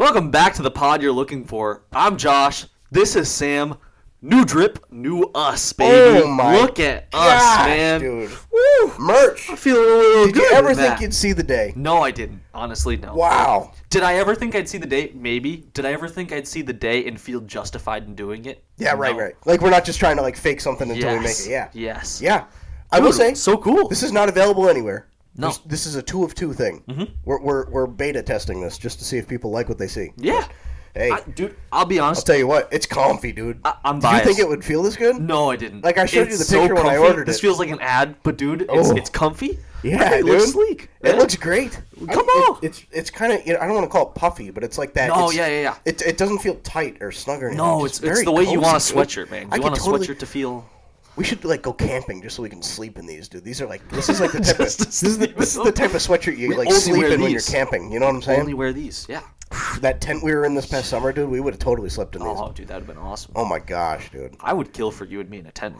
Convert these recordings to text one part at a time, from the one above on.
Welcome back to the pod you're looking for. I'm Josh. This is Sam. New drip, new us, baby. Oh my Look at gosh, us, man. dude. Woo! Merch. I'm feeling a little Did good. you ever with think that. you'd see the day? No, I didn't. Honestly, no. Wow. Did I ever think I'd see the day? Maybe. Did I ever think I'd see the day and feel justified in doing it? Yeah, No. right. Like, we're not just trying to, like, fake something until we make it. Yeah. Yes. Yeah. I Dude, will say, so cool. this is not available anywhere. No. This is a 2 of 2 thing. Mm-hmm. We're beta testing this just to see if people like what they see. Yeah. But, hey, dude, I'll be honest. I'll tell you what, it's comfy, dude. I'm Did biased. you think it would feel this good? No, I didn't. Like, I showed you It's the picture when I comfy. ordered This it. feels like an ad, but dude, it's comfy. Yeah, it dude. looks sleek. It looks great. Come on. It's kind of, I don't want to call it puffy, but it's like that. No, it's, yeah. It doesn't feel tight or snug or anything. No, it's the way you want a cozy, dude. sweatshirt, man. I You could want a totally- sweatshirt to feel. We should like go camping just so we can sleep in these, dude. This is like the type of Just to this is the type of sweatshirt you like only sleep wear in when you're these. camping. You know what I'm saying? Only wear these. Yeah. That tent we were in this past summer, dude, we would have totally slept in these. Oh, dude, that'd have been awesome. Oh my gosh, dude. I would kill for you and me in a tent.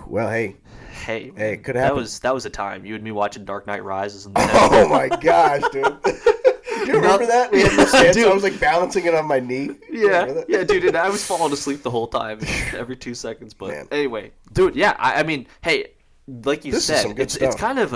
Well, hey, Hey, Hey, it could that happen. was a time. You and me watching Dark Knight Rises in the tent. oh my gosh, dude. Do you remember that? We had this stance, Dude. I was like balancing it on my knee. Yeah, dude, and I was falling asleep the whole time, every 2 seconds. But Man. anyway, dude, yeah, I mean, hey, like you This is said, some good it's stuff. kind of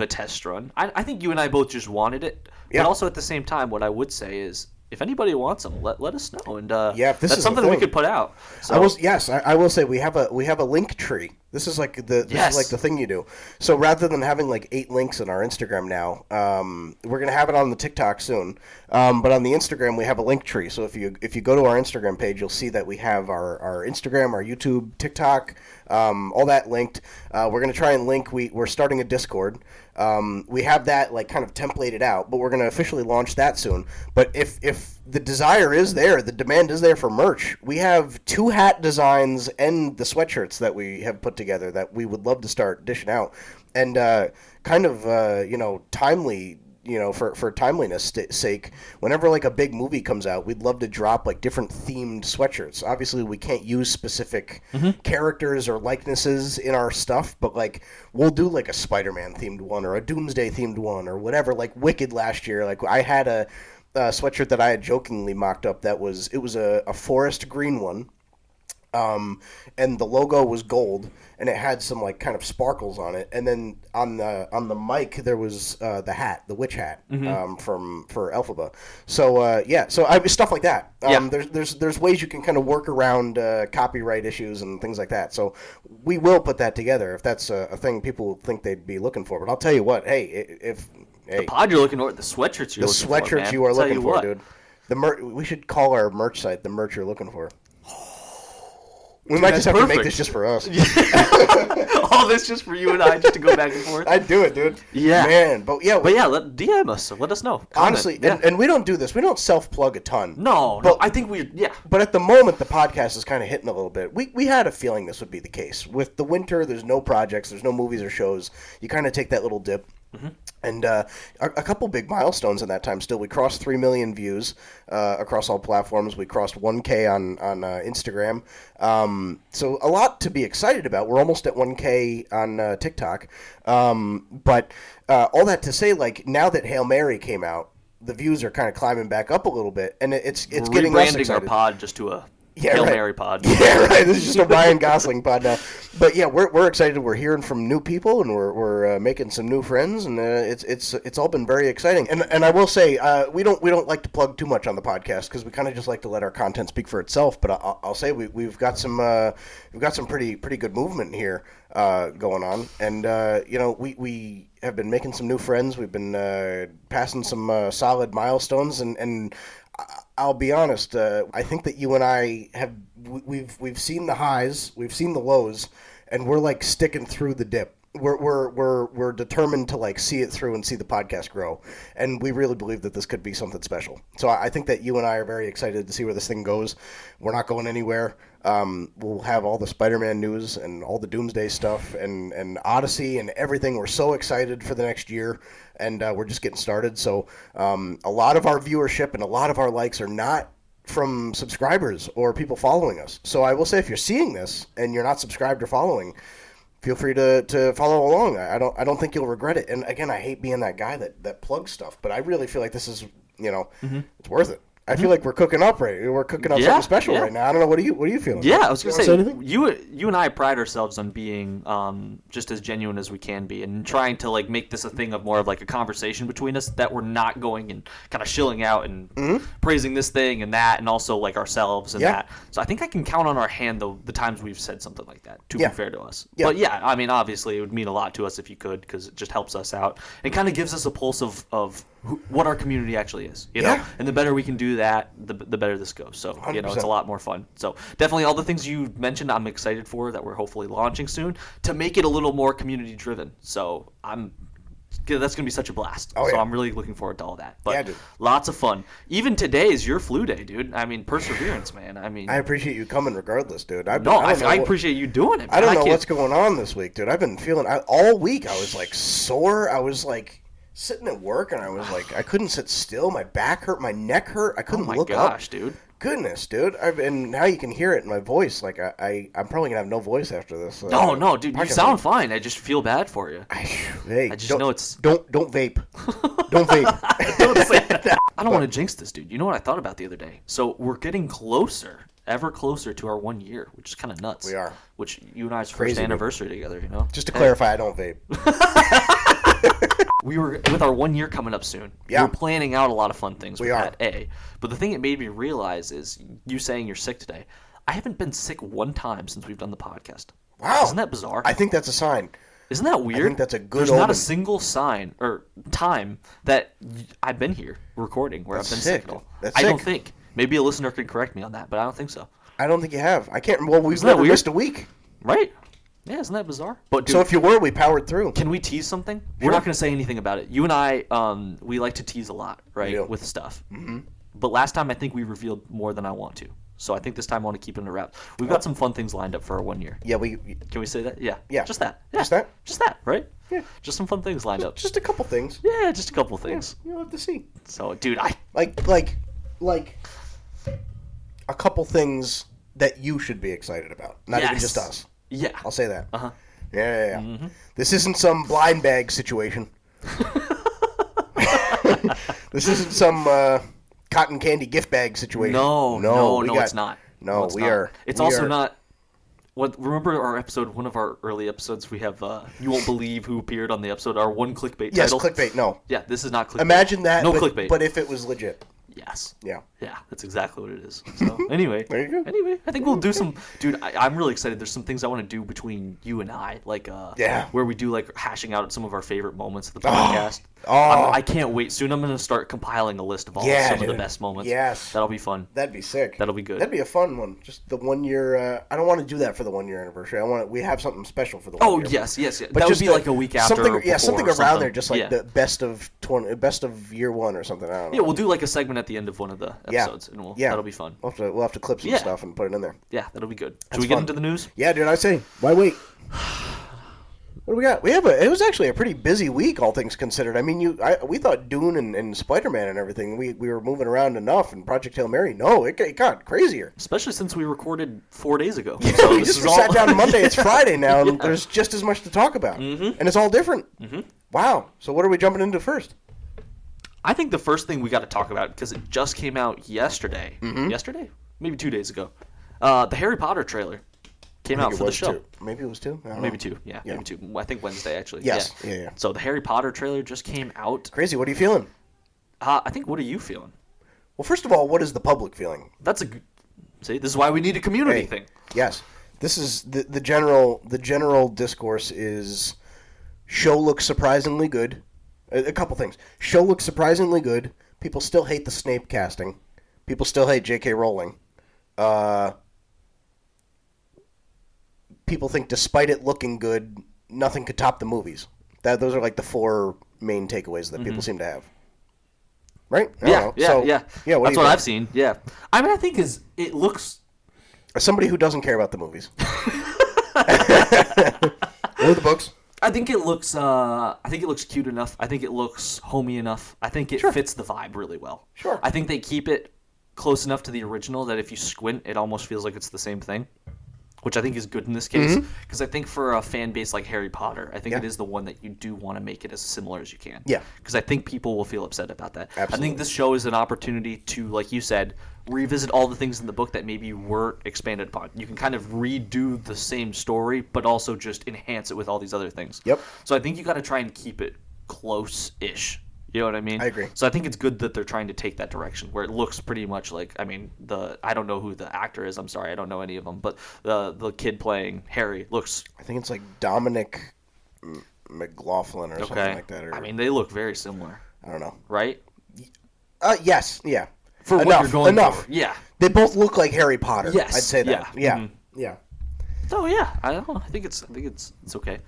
a test run. I think you and I both just wanted it, Yeah. but also at the same time, what I would say is, if anybody wants them, let us know, and Yeah, if this that's is a something we thing. could put out. So, I will say we have a link tree. This is like this Yes. is like the thing you do. So rather than having like 8 links in our Instagram now, we're gonna have it on the TikTok soon. But on the Instagram we have a link tree. So if you go to our Instagram page, you'll see that we have our Instagram, our YouTube, TikTok, all that linked. We're gonna try and link. We're starting a Discord. We have that like kind of templated out, but we're gonna officially launch that soon. But if the desire is there, the demand is there for merch. We have 2 hat designs and the sweatshirts that we have put together that we would love to start dishing out, and kind of timely. For timeliness sake, whenever like a big movie comes out, we'd love to drop like different themed sweatshirts. Obviously, we can't use specific characters or likenesses in our stuff, but like we'll do like a Spider-Man themed one or a Doomsday themed one or whatever. Like Wicked last year, like I had a sweatshirt that I had jokingly mocked up that was a forest green one. And the logo was gold, and it had some like kind of sparkles on it. And then on the mic there was the hat, the witch hat, for Elphaba. So so stuff like that. There's ways you can kind of work around copyright issues and things like that. So we will put that together if that's a thing people think they'd be looking for. But I'll tell you what, the pod you're looking for, the sweatshirts you're looking for, sweatshirts man. you are I'll tell looking for, what. dude. We should call our merch site the merch you're looking for. We might just that's have to make perfect. this just for us. All this just for you and I, just to go back and forth. I'd do it, dude. Yeah. Man, but yeah, DM us. Let us know. Comment. honestly, yeah. and we don't do this. We don't self-plug a ton. No, But- I think yeah. But at the moment, the podcast is kind of hitting a little bit. We had a feeling this would be the case. With the winter, there's no projects, there's no movies or shows. You kind of take that little dip. And a couple big milestones in that time still. We crossed 3 million views across all platforms. We crossed 1K on Instagram. So a lot to be excited about. We're almost at 1K on TikTok. But all that to say, like, now that Hail Mary came out, the views are kind of climbing back up a little bit. And it's We're getting us rebranding our excited. pod just to a Yeah, Hail right. Mary pod. Yeah, right. This is just a Ryan Gosling pod now. But yeah, we're excited. We're hearing from new people, and we're making some new friends, and it's all been very exciting. And I will say, we don't like to plug too much on the podcast because we kind of just like to let our content speak for itself. But I'll say we've got some pretty good movement here going on, and we have been making some new friends. We've been passing some solid milestones, and I'll be honest. I think that you and I we've seen the highs, we've seen the lows, and we're like sticking through the dip. We're determined to like see it through and see the podcast grow, and we really believe that this could be something special. So I think that you and I are very excited to see where this thing goes. We're not going anywhere. We'll have all the Spider-Man news and all the Doomsday stuff and Odyssey and everything. We're so excited for the next year, and we're just getting started. So a lot of our viewership and a lot of our likes are not from subscribers or people following us. So I will say, if you're seeing this and you're not subscribed or following, feel free to follow along. I don't think you'll regret it. And again, I hate being that guy that plugs stuff, but I really feel like this is, it's worth it. I feel like we're cooking up something special right now. I don't know. What are you feeling? Yeah, I was gonna say anything? you and I pride ourselves on being just as genuine as we can be, and trying to like make this a thing of more of like a conversation between us, that we're not going and kind of shilling out and praising this thing and that, and also like ourselves and that. So I think I can count on our hand the times we've said something like that, to be fair to us. But yeah, I mean, obviously it would mean a lot to us if you could, because it just helps us out and kind of gives us a pulse of what our community actually is, you know. And the better we can do that, the better this goes. So 100%. You know, it's a lot more fun. So definitely all the things you mentioned, I'm excited for, that we're hopefully launching soon, to make it a little more community driven. So that's gonna be such a blast. So I'm really looking forward to all that. But lots of fun. Even today is your flu day, dude. I mean, perseverance, man. I mean, I appreciate you coming regardless, dude. I appreciate you doing it, man. I don't know what's going on this week, dude. I've been feeling all week. I was like sore. I was like sitting at work, and I was like, I couldn't sit still. My back hurt. My neck hurt. I couldn't look up. Oh my gosh, dude. Goodness, dude. And now you can hear it in my voice. Like, I'm probably going to have no voice after this. No, dude. You sound fine. I just feel bad for you. Hey, I just know it's... Don't vape. Don't vape. Don't say that. I don't want to jinx this, dude. You know what I thought about the other day? So we're getting ever closer to our 1 year, which is kind of nuts. We are. Which you and I's first anniversary together, you know? Just to clarify, I don't vape. We were, with our 1 year coming up soon, we're planning out a lot of fun things with that, But the thing it made me realize is, you saying you're sick today, I haven't been sick one time since we've done the podcast. Wow. Isn't that bizarre? I think that's a sign. Isn't that weird? I think that's a good There's omen. not a single sign or time that I've been here recording where I've been sick at all. I don't think. Maybe a listener can correct me on that, but I don't think so. I don't think you have. I can't. Well, we've never missed a week. Right? Yeah, isn't that bizarre? But dude, so if you were, we powered through. Can we tease something? Sure. We're not going to say anything about it. You and I, we like to tease a lot, right, with stuff. Mm-hmm. But last time I think we revealed more than I want to. So I think this time I want to keep it in a wrap. We've got some fun things lined up for our 1 year. Yeah, Can we say that? Yeah. Yeah. Just that. Yeah. Just that? Just that, right? Yeah. Just some fun things lined up. Just a couple things. Yeah, just a couple things. Yeah, you'll have to see. So, dude, I... Like a couple things that you should be excited about. Not even just us. Yeah. I'll say that. Uh-huh. Yeah. Mm-hmm. This isn't some blind bag situation. This isn't some cotton candy gift bag situation. No, it's not. No, we are. It's also not. Remember our episode, one of our early episodes, we have You Won't Believe Who Appeared on the episode, our one clickbait title. Yes, clickbait, no. Yeah, this is not clickbait. Imagine that, clickbait. But if it was legit. Yes. Yeah. Yeah, that's exactly what it is. So anyway, there you go. Anyway, I think we'll do some. Dude, I'm really excited. There's some things I want to do between you and I, like where we do like hashing out some of our favorite moments of the podcast. I can't wait. Soon I'm gonna start compiling a list of some of the best moments. Yes, that'll be fun. That'd be sick. That'll be good. That'd be a fun one. Just the 1 year. I don't want to do that for the 1 year anniversary. We have something special for the 1 year. Oh yes. But that would be like a week after. Something around there, just like the best of year one or something. I don't know. Yeah, we'll do like a segment at the end of one of the episodes, and that'll be fun. We'll have to clip some stuff and put it in there. Yeah, that'll be good. Should we get into the news? Yeah, dude. I say, why wait? What do we got? It was actually a pretty busy week, all things considered. I mean, we thought Dune and Spider-Man and everything, we were moving around enough, and Project Hail Mary, no, it got crazier. Especially since we recorded 4 days ago. Yeah, so we just sat down Monday, it's Friday now, and there's just as much to talk about. Mm-hmm. And it's all different. Mm-hmm. Wow. So what are we jumping into first? I think the first thing we got to talk about, because it just came out yesterday. Mm-hmm. Yesterday? Maybe 2 days ago. The Harry Potter trailer came out for the show. Maybe it was 2? Maybe 2. Yeah, maybe 2. I think Wednesday, actually. Yes. Yeah. So the Harry Potter trailer just came out. Crazy. What are you feeling? I think, what are you feeling? Well, first of all, what is the public feeling? See, this is why we need a community thing. Yes. This is the general discourse is show looks surprisingly good. A couple things. Show looks surprisingly good. People still hate the Snape casting. People still hate J.K. Rowling. People think despite it looking good, nothing could top the movies. Those are like the 4 main takeaways that people seem to have. Right? Yeah. That's what I've seen. Yeah. I mean, I think it looks... As somebody who doesn't care about the movies. Or the books. I think it looks cute enough. I think it looks homey enough. I think it fits the vibe really well. Sure. I think they keep it close enough to the original that if you squint, it almost feels like it's the same thing. which I think is good in this case, because I think for a fan base like Harry Potter, I think it is the one that you do want to make it as similar as you can. Yeah. Because I think people will feel upset about that. Absolutely. I think this show is an opportunity to, like you said, revisit all the things in the book that maybe weren't expanded upon. You can kind of redo the same story, but also just enhance it with all these other things. Yep. So I think you got to try and keep it close-ish. You know what I mean? I agree. So I think it's good that they're trying to take that direction where it looks pretty much like, I mean, I don't know who the actor is. I'm sorry, I don't know any of them, but the kid playing Harry looks. I think it's like Dominic McLaughlin or something like that. Or, I mean, they look very similar. I don't know. Right? Yes. Yeah. For what you're going for. Yeah. They both look like Harry Potter. Yes. I'd say that. Yeah. Mm-hmm. Yeah. So yeah, I don't know. I think it's okay.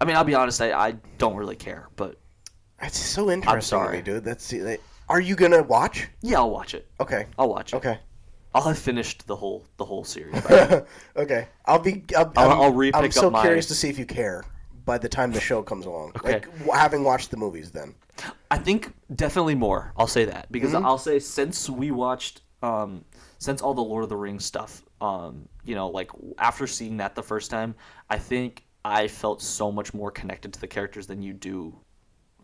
I mean, I'll be honest. I don't really care, but. It's so interesting to me, dude. Are you gonna watch? Yeah, I'll watch it. Okay. I'll watch it. Okay. I'll have finished the whole series. Okay. I'll re-pick I'm so up my... curious to see if you care by the time the show comes along. Okay. Like, having watched the movies, then. I think definitely more. I'll say that because I'll say since we watched, since all the Lord of the Rings stuff, like after seeing that the first time, I think I felt so much more connected to the characters than you do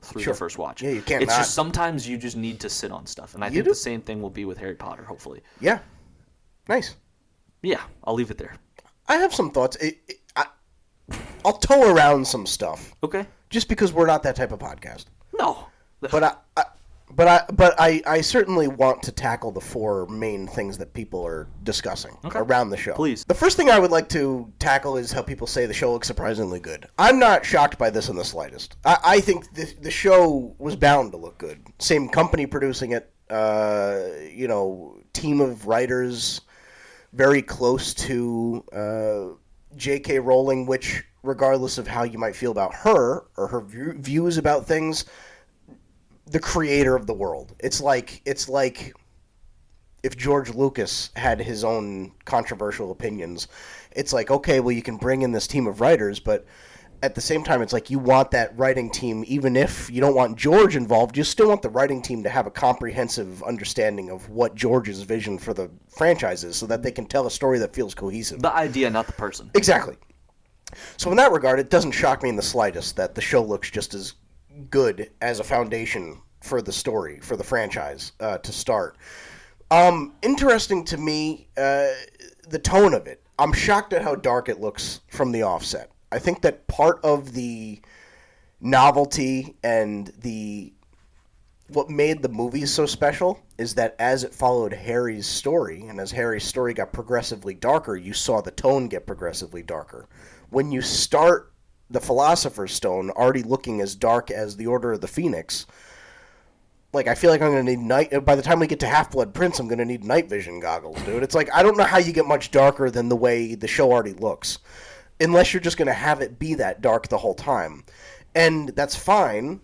through the first watch. Yeah, you can't. It's just sometimes you just need to sit on stuff, and I think the same thing will be with Harry Potter. Hopefully. Yeah. Nice. Yeah, I'll leave it there. I have some thoughts. I'll toe around some stuff. Okay. Just because we're not that type of podcast. No. But I certainly want to tackle the four main things that people are discussing around the show. Please. The first thing I would like to tackle is how people say the show looks surprisingly good. I'm not shocked by this in the slightest. I think the show was bound to look good. Same company producing it, team of writers very close to J.K. Rowling, which, regardless of how you might feel about her or her views about things, the creator of the world. It's like if George Lucas had his own controversial opinions. It's like, okay, well, you can bring in this team of writers, but at the same time, it's like you want that writing team, even if you don't want George involved, you still want the writing team to have a comprehensive understanding of what George's vision for the franchise is so that they can tell a story that feels cohesive. The idea, not the person. Exactly. So in that regard, it doesn't shock me in the slightest that the show looks just as good as a foundation for the story, for the franchise, to start. Interesting to me, the tone of it. I'm shocked at how dark it looks from the offset. I think that part of the novelty and what made the movies so special is that as it followed Harry's story, and as Harry's story got progressively darker, you saw the tone get progressively darker. When you start the Philosopher's Stone already looking as dark as the Order of the Phoenix, like, I feel like I'm going to need by the time we get to Half-Blood Prince, I'm going to need night vision goggles, dude. It's like, I don't know how you get much darker than the way the show already looks, unless you're just going to have it be that dark the whole time. And that's fine.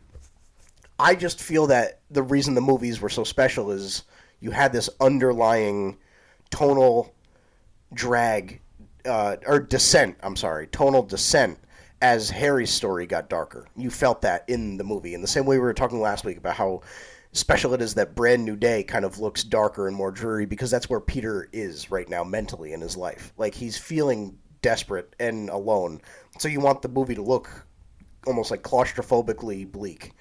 I just feel that the reason the movies were so special is you had this underlying tonal drag, tonal descent as Harry's story got darker. You felt that in the movie. In the same way we were talking last week about how special it is that Brand New Day kind of looks darker and more dreary because that's where Peter is right now mentally in his life. Like, he's feeling desperate and alone. So you want the movie to look almost like claustrophobically bleak.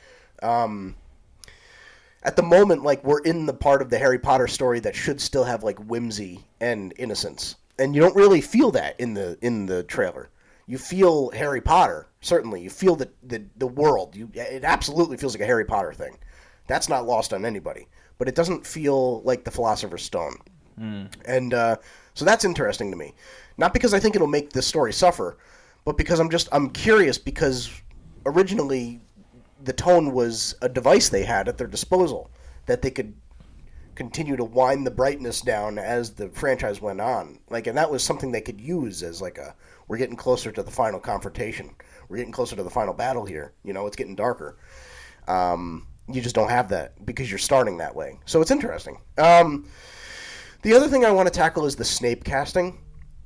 At the moment, like, we're in the part of the Harry Potter story that should still have, like, whimsy and innocence. And you don't really feel that in the trailer. You feel Harry Potter, certainly. You feel the world. It absolutely feels like a Harry Potter thing. That's not lost on anybody. But it doesn't feel like the Philosopher's Stone. And so that's interesting to me. Not because I think it'll make this story suffer, but because I'm curious, because originally the tone was a device they had at their disposal that they could continue to wind the brightness down as the franchise went on. Like, and that was something they could use as like we're getting closer to the final confrontation. We're getting closer to the final battle here. It's getting darker. You just don't have that because you're starting that way. So it's interesting. The other thing I want to tackle is the Snape casting.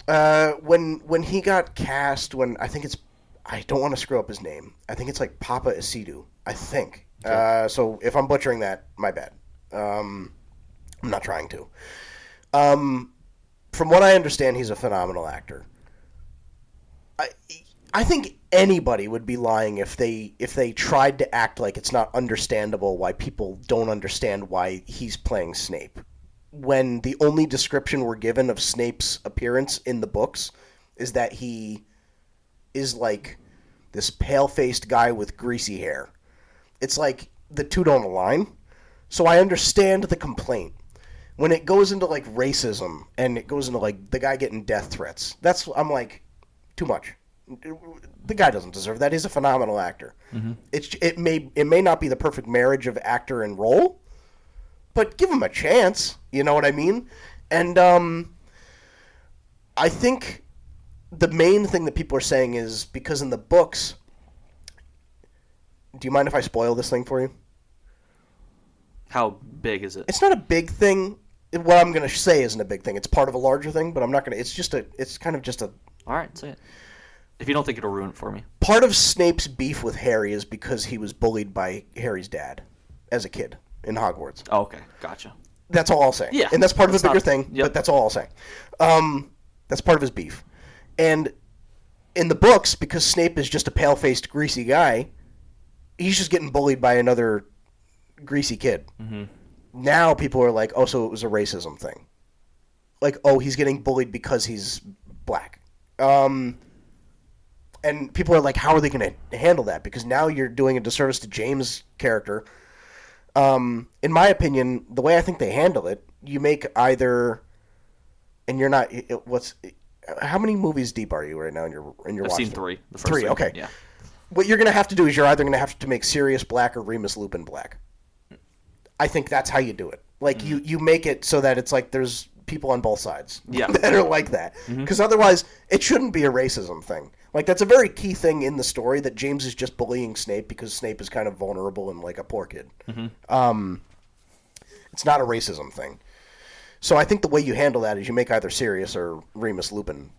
When he got cast, I don't want to screw up his name. I think it's like Papa Isidu, I think. Okay. So if I'm butchering that, my bad. I'm not trying to. From what I understand, he's a phenomenal actor. I think anybody would be lying if they tried to act like it's not understandable why people don't understand why he's playing Snape, when the only description we're given of Snape's appearance in the books is that he is like this pale-faced guy with greasy hair. It's like the two don't align. So I understand the complaint. When it goes into like racism and it goes into like the guy getting death threats, I'm like, too much. The guy doesn't deserve that. He's a phenomenal actor. Mm-hmm. It may not be the perfect marriage of actor and role, but give him a chance. You know what I mean? And I think the main thing that people are saying is because in the books, do you mind if I spoil this thing for you? How big is it? It's not a big thing. What I'm going to say isn't a big thing. It's part of a larger thing, but I'm not going to. It's kind of just a. All right, say it. If you don't think it'll ruin it for me. Part of Snape's beef with Harry is because he was bullied by Harry's dad as a kid in Hogwarts. Oh, okay, gotcha. That's all I'll say. Yeah. And that's part of a bigger thing, but that's all I'll say. That's part of his beef. And in the books, because Snape is just a pale-faced, greasy guy, he's just getting bullied by another greasy kid. Mm-hmm. Now people are like, oh, so it was a racism thing. Like, oh, he's getting bullied because he's black. And people are like, how are they going to handle that? Because now you're doing a disservice to James' character. In my opinion, the way I think they handle it, you make either, and you're not. How many movies deep are you right now in your I've seen 3. The first 3, okay. Yeah. What you're going to have to do is you're either going to have to make Sirius black or Remus Lupin black. I think that's how you do it. Like you make it so that it's like there's people on both sides that are like that. Because otherwise, it shouldn't be a racism thing. Like, that's a very key thing in the story, that James is just bullying Snape because Snape is kind of vulnerable and like a poor kid. Mm-hmm. It's not a racism thing. So I think the way you handle that is you make either Sirius or Remus Lupin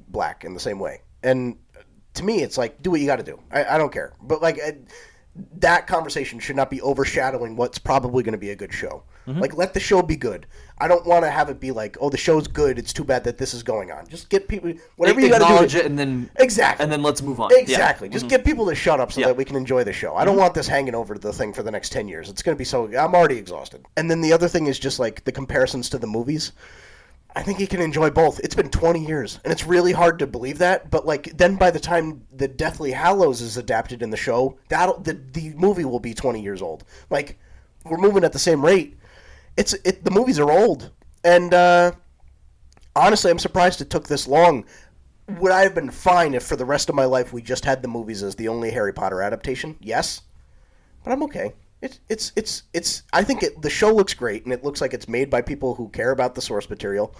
black in the same way. And to me, it's like, do what you got to do. I don't care. But like that conversation should not be overshadowing what's probably going to be a good show. Mm-hmm. Like, let the show be good. I don't want to have it be like, oh, the show's good, it's too bad that this is going on. Just get people, whatever you got to do. Acknowledge it and then... Exactly. And then let's move on. Exactly. Yeah. Just get people to shut up so that we can enjoy the show. I don't want this hanging over the thing for the next 10 years. It's going to be so... I'm already exhausted. And then the other thing is just, like, the comparisons to the movies. I think you can enjoy both. It's been 20 years, and it's really hard to believe that. But like, then by the time the Deathly Hallows is adapted in the show, the movie will be 20 years old. Like, we're moving at the same rate. The movies are old, and honestly, I'm surprised it took this long. Would I have been fine if for the rest of my life we just had the movies as the only Harry Potter adaptation? Yes, but I'm okay. It's. I think the show looks great, and it looks like it's made by people who care about the source material.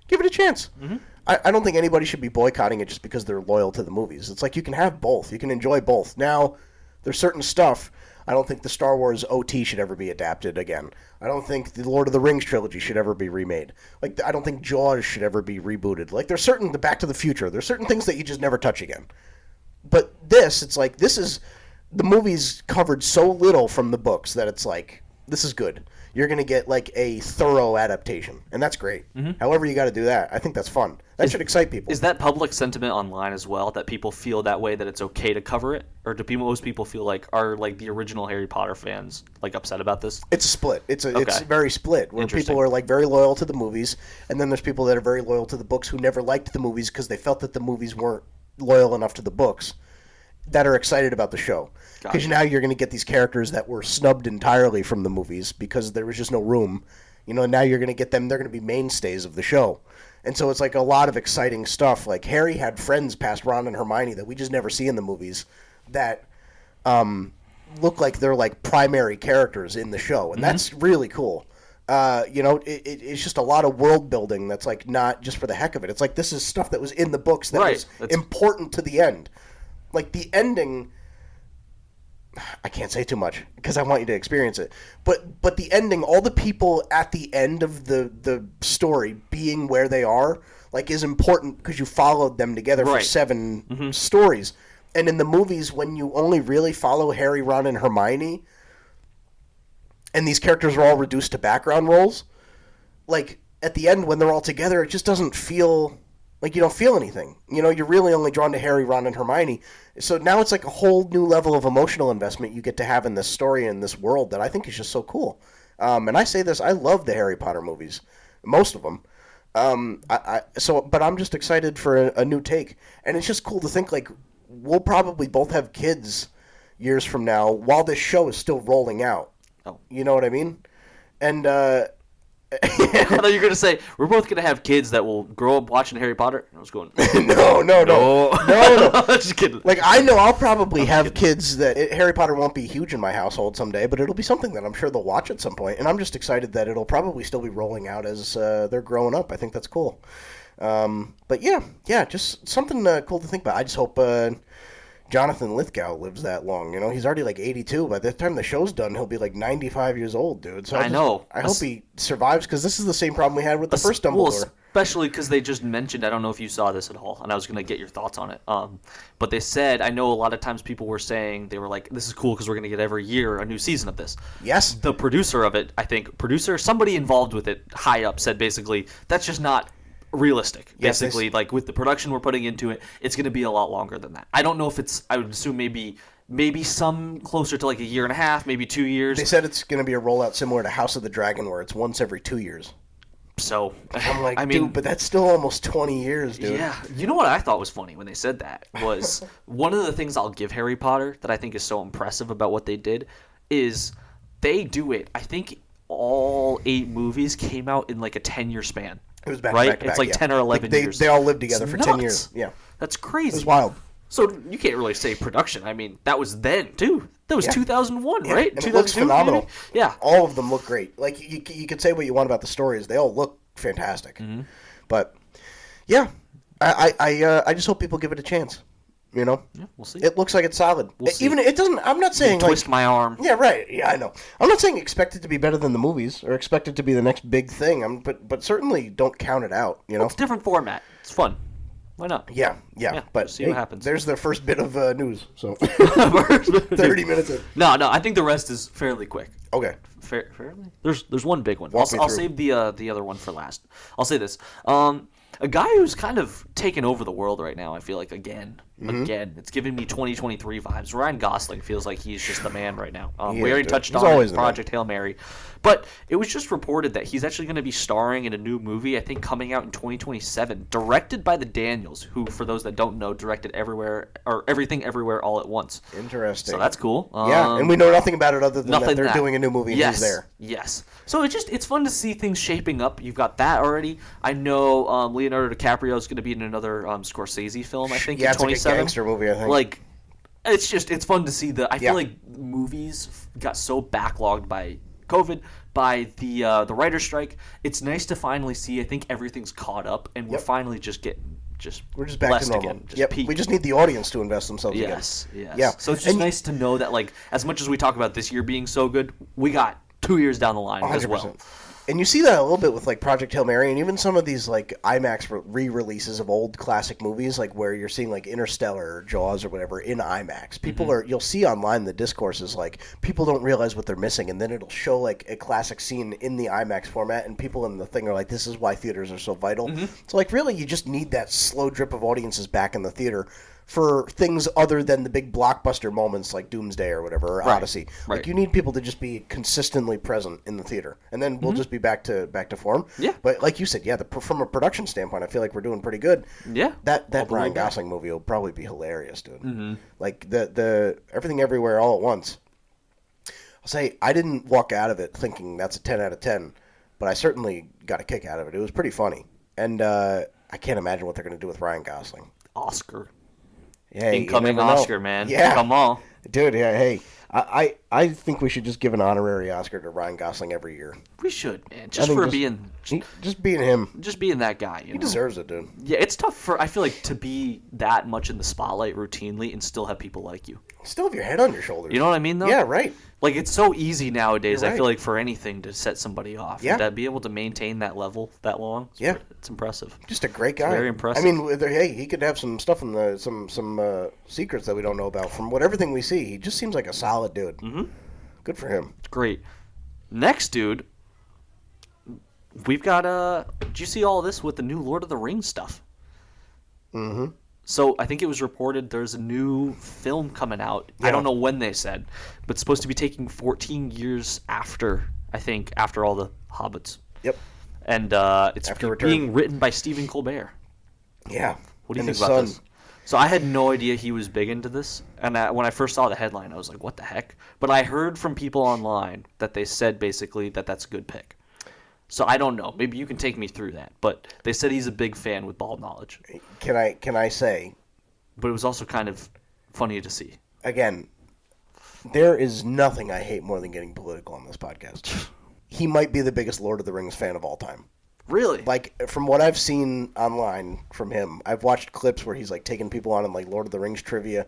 Give it a chance. Mm-hmm. I don't think anybody should be boycotting it just because they're loyal to the movies. It's like you can have both. You can enjoy both. Now, there's certain stuff. I don't think the Star Wars OT should ever be adapted again. I don't think the Lord of the Rings trilogy should ever be remade. Like, I don't think Jaws should ever be rebooted. Like, there's certain the Back to the Future. There's certain things that you just never touch again. But it's like this is. The movie's covered so little from the books that it's like, this is good. You're going to get like a thorough adaptation, and that's great. Mm-hmm. However you got to do that, I think that's fun. That should excite people. Is that public sentiment online as well, that people feel that way, that it's okay to cover it? Or do most people feel like, are like the original Harry Potter fans like upset about this? It's a split. It's very split, where people are like very loyal to the movies, and then there's people that are very loyal to the books who never liked the movies because they felt that the movies weren't loyal enough to the books, that are excited about the show. Because now you're going to get these characters that were snubbed entirely from the movies because there was just no room. You know, now you're going to get them. They're going to be mainstays of the show. And so it's like a lot of exciting stuff. Like, Harry had friends past Ron and Hermione that we just never see in the movies that look like they're like primary characters in the show. And that's really cool. It's just a lot of world building that's like not just for the heck of it. It's like this is stuff that was in the books that was important to the end. Like, the ending, I can't say too much because I want you to experience it. But the ending, all the people at the end of the story being where they are, like, is important because you followed them together for 7 stories. And in the movies, when you only really follow Harry, Ron, and Hermione, and these characters are all reduced to background roles, like, at the end when they're all together, it just doesn't feel like you don't feel anything. You're really only drawn to Harry, Ron, and Hermione. So now it's like a whole new level of emotional investment you get to have in this story and this world that I think is just so cool. And I say this, I love the Harry Potter movies, most of them. But I'm just excited for a new take, and it's just cool to think like we'll probably both have kids years from now while this show is still rolling out. Oh, you know what I mean? And I thought you were going to say, we're both going to have kids that will grow up watching Harry Potter. I was going, No. Just kidding. Like, I know I'll probably have kids that Harry Potter won't be huge in my household someday, but it'll be something that I'm sure they'll watch at some point. And I'm just excited that it'll probably still be rolling out as they're growing up. I think that's cool. But yeah, just something cool to think about. I just hope Jonathan Lithgow lives that long. He's already like 82. By the time the show's done, he'll be like 95 years old, dude. So I hope he survives, because this is the same problem we had with the first Dumbledore. Well, especially because they just mentioned, I don't know if you saw this at all, and I was going to get your thoughts on it. But they said, I know a lot of times people were saying, they were like, this is cool because we're going to get every year a new season of this. Yes. The producer of it, somebody involved with it, high up, said basically, that's just not realistic. Yes, basically, like with the production we're putting into it, it's going to be a lot longer than that. I don't know if I would assume maybe some closer to like a year and a half, maybe 2 years. They said it's going to be a rollout similar to House of the Dragon, where it's once every 2 years. So I'm like, dude, but that's still almost 20 years, dude. Yeah. You know what I thought was funny when they said that was one of the things I'll give Harry Potter that I think is so impressive about what they did is they do it. I think all 8 movies came out in like a 10-year span. It was back right? to back to It's back, like 10 or 11 years. They all lived together It's for nuts. 10 years. Yeah. That's crazy. It was wild. So you can't really say production. I mean, that was then, too. That was 2001, Yeah. right? And it looks phenomenal. Maybe? Yeah. All of them look great. Like, you could say what you want about the stories. They all look fantastic. Mm-hmm. But, yeah. I just hope people give it a chance. Yeah, we'll see. It looks like it's solid. We'll see. Even it doesn't. I'm not saying twist my arm. Yeah, right. Yeah, I know. I'm not saying expect it to be better than the movies or expect it to be the next big thing. But certainly don't count it out. It's a different format. It's fun. Why not? Yeah. But see what happens. There's the first bit of news. So 30 minutes in. No. I think the rest is fairly quick. Okay. Fairly. There's one big one. Walk me I'll through. save the other one for last. I'll say this. A guy who's kind of taken over the world right now, I feel like, again, it's giving me 2023 vibes. Ryan Gosling feels like he's just the man right now. We already touched He's on always it, the Project Hail Mary. But it was just reported that he's actually going to be starring in a new movie, I think coming out in 2027, directed by the Daniels, who, for those that don't know, directed Everything Everywhere All at Once. Interesting. So that's cool. Yeah, and we know nothing about it other than that they're that. doing a new movie and he's there. Yes. So it's fun to see things shaping up. You've got that already. I know Leonardo DiCaprio is going to be in another Scorsese film, I think, in 27. It's like a gangster movie, I think. Like, it's fun to see I feel like movies got so backlogged by COVID, by the writer's strike. It's nice to finally see. I think everything's caught up, and we're finally we're just back to normal. Again, we just need the audience to invest themselves again. Yes. Yeah. So it's just nice to know that, like, as much as we talk about this year being so good, we got 2 years down the line 100%. as well. And you see that a little bit with like Project Hail Mary and even some of these like IMAX re-releases of old classic movies, like where you're seeing like Interstellar or Jaws or whatever in IMAX. People you'll see online the discourse is like people don't realize what they're missing, and then it'll show like a classic scene in the IMAX format, and people in the thing are like, this is why theaters are so vital. So like really you just need that slow drip of audiences back in the theater for things other than the big blockbuster moments like Doomsday or whatever, or Odyssey. Right. Like you need people to just be consistently present in the theater, and then we'll just be back to form. Yeah. But like you said, from a production standpoint, I feel like we're doing pretty good. Yeah. That Ryan Gosling movie will probably be hilarious, dude. Like the Everything Everywhere All at Once. I'll say I didn't walk out of it thinking that's a 10 out of 10, but I certainly got a kick out of it. It was pretty funny, and I can't imagine what they're going to do with Ryan Gosling. Oscar. Hey, incoming Oscar, man. Yeah. Come on. Dude, yeah, hey. I think we should just give an honorary Oscar to Ryan Gosling every year. We should, man. Just for being him. Just being that guy. He deserves it, dude. Yeah, it's tough I feel like, to be that much in the spotlight routinely and still have people like you. Still have your head on your shoulders. You know what I mean, though? Yeah, right. Like, it's so easy nowadays, You're right. I feel like, for anything to set somebody off. Yeah. And to be able to maintain that level that long, it's impressive. Just a great guy. Very impressive. I mean, hey, he could have some stuff in some secrets that we don't know about. From everything we see, he just seems like a solid dude. Mm-hmm. Good for him. It's great. Next dude, we've got did you see all this with the new Lord of the Rings stuff? Mm-hmm. So I think it was reported there's a new film coming out. Yeah. I don't know when they said, but it's supposed to be taking 14 years after all the Hobbits. Yep. And it's After being written by Stephen Colbert. Yeah. What do you And think his about son. this? So I had no idea he was big into this, and when I first saw the headline, I was like, "What the heck?" But I heard from people online that they said basically that that's a good pick. So I don't know. Maybe you can take me through that. But they said he's a big fan with bald knowledge. Can I say, But it was also kind of funny to see. again, there is nothing I hate more than getting political on this podcast. He might be the biggest Lord of the Rings fan of all time. Really? Like, from what I've seen online from him, I've watched clips where he's, like, taking people on in, like, Lord of the Rings trivia.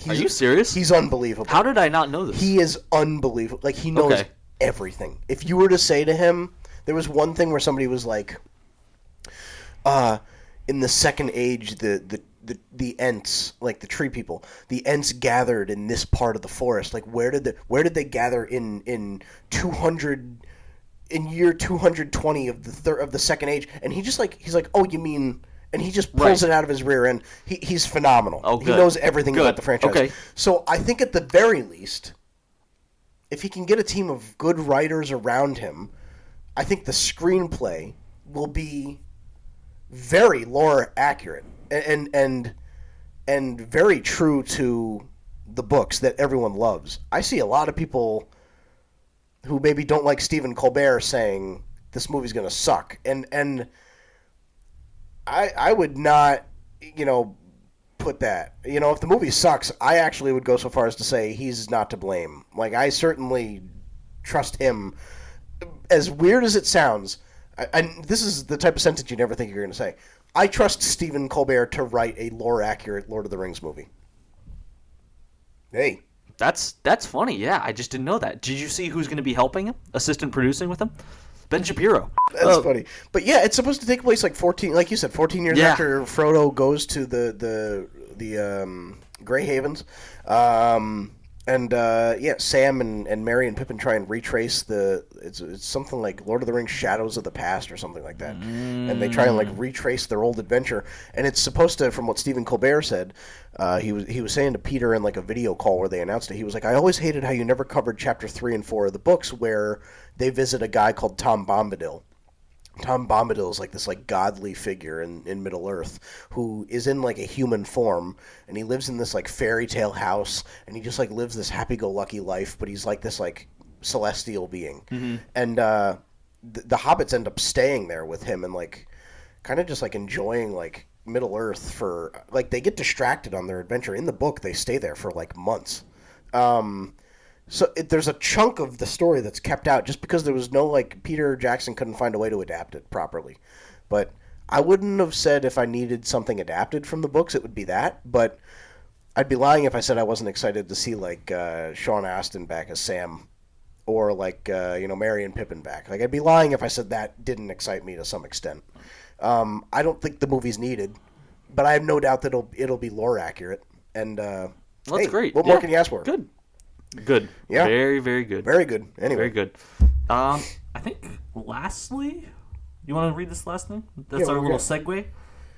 Are you serious? He's unbelievable. How did I not know this? He is unbelievable. Like, he knows everything. If you were to say to him, there was one thing where somebody was like, in the Second Age, the Ents, like the tree people, the Ents gathered in this part of the forest. Like, where did they gather in 200 in year 220 of the Second Age? And he's like, oh, you mean? And he just pulls it out of his rear end. He's phenomenal. Oh, good. He knows everything about the franchise. Okay. So I think at the very least, if he can get a team of good writers around him, I think the screenplay will be very lore accurate and very true to the books that everyone loves. I see a lot of people who maybe don't like Stephen Colbert saying this movie's going to suck, and I would not, put that. If the movie sucks, I actually would go so far as to say he's not to blame. Like, I certainly trust him. As weird as it sounds, and this is the type of sentence you never think you're going to say, I trust Stephen Colbert to write a lore-accurate Lord of the Rings movie. Hey. That's funny. Yeah, I just didn't know that. Did you see who's going to be helping him? Assistant producing with him? Ben Shapiro. That's funny. But yeah, it's supposed to take place like 14 years after Frodo goes to the Grey Havens. Sam and Merry and Pippin try and retrace it's something like Lord of the Rings Shadows of the Past or something like that. And they try and like retrace their old adventure. And it's supposed to, from what Stephen Colbert said, he was saying to Peter in like a video call where they announced it, he was like, I always hated how you never covered chapter 3 and 4 of the books where they visit a guy called Tom Bombadil. Tom Bombadil is like this like godly figure in Middle Earth who is in like a human form, and he lives in this like fairy tale house, and he just like lives this happy-go-lucky life, but he's like this like celestial being. Mm-hmm. And the hobbits end up staying there with him and like kind of just like enjoying like Middle Earth for like they get distracted on their adventure. In the book, they stay there for like months. So there's a chunk of the story that's kept out just because there was no, like, Peter Jackson couldn't find a way to adapt it properly. But I wouldn't have said if I needed something adapted from the books, it would be that. But I'd be lying if I said I wasn't excited to see, like, Sean Astin back as Sam or, like, Merry and Pippin back. Like, I'd be lying if I said that didn't excite me to some extent. I don't think the movie's needed, but I have no doubt that it'll be lore accurate. And, well, that's great. What more can you ask for? Good. Yeah. Very, very good. Very good. Anyway. Very good. I think, lastly, you want to read this last thing? That's our little segue.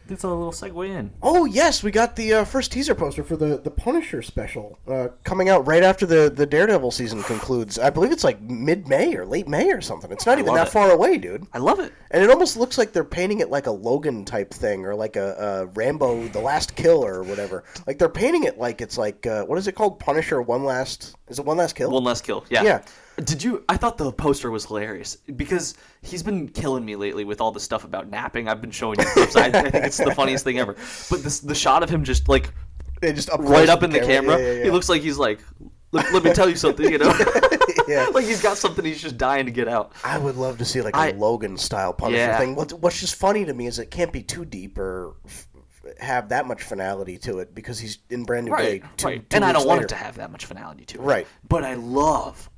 That's our little segue in. Oh, yes. We got the first teaser poster for the Punisher special coming out right after the Daredevil season concludes. I believe it's like mid-May or late May or something. It's not even that far away, dude. I love it. And it almost looks like they're painting it like a Logan type thing or like a Rambo The Last Kill or whatever. Like they're painting it like it's like, what is it called? Punisher Is it One Last Kill? One Last Kill, yeah. Yeah. I thought the poster was hilarious because he's been killing me lately with all the stuff about napping. I've been showing you clips. I think it's the funniest thing ever. But the shot of him just like right up in the camera, he looks like he's like, let me tell you something, Yeah. Like he's got something he's just dying to get out. I would love to see like a Logan style Punisher thing. What's just funny to me is it can't be too deep or have that much finality to it because he's in Brand New Day. And I don't want it to have that much finality to it. Right. But I love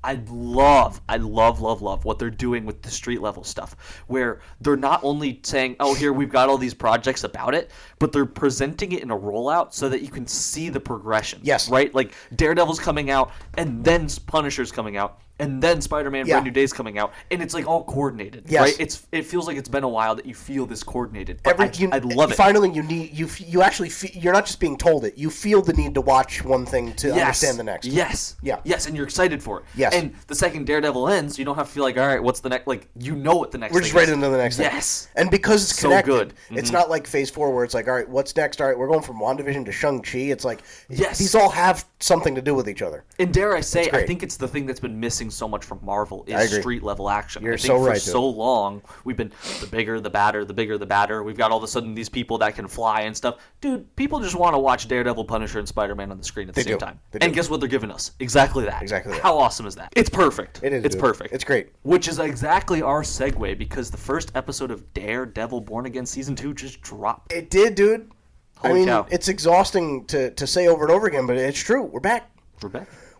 what they're doing with the street level stuff, where they're not only saying, oh, here, we've got all these projects about it, but they're presenting it in a rollout so that you can see the progression. Yes. Right? Like Daredevil's coming out, and then Punisher's coming out. and then Spider-Man Brand New Day is coming out, and it's like all coordinated, right? It feels like it's been a while that you feel this coordinated. But I love it. Finally, you actually you're not just being told it. You feel the need to watch one thing to understand the next. Yes, and you're excited for it. Yes, and the second Daredevil ends, you don't have to feel like, all right, what's the next? Like you know what the next. We're just right into the next thing. Yes, and because it's connected, so good. It's not like Phase 4 where it's like, all right, what's next? All right, we're going from WandaVision to Shang-Chi. It's like these all have something to do with each other. And dare I say, I think it's the thing that's been missing so much from Marvel is street level action. You're I think so right. For so long, we've been the bigger the badder, the bigger the badder. We've got all of a sudden these people that can fly and stuff. Dude, people just want to watch Daredevil, Punisher, and Spider-Man on the screen at the same time. And guess what they're giving us? Exactly that. How awesome is that? It's perfect. It is. It's perfect. It's great. Which is exactly our segue because the first episode of Daredevil Born Again Season 2 just dropped. It did, dude. Holy cow. It's exhausting to say over and over again, but it's true. We're back.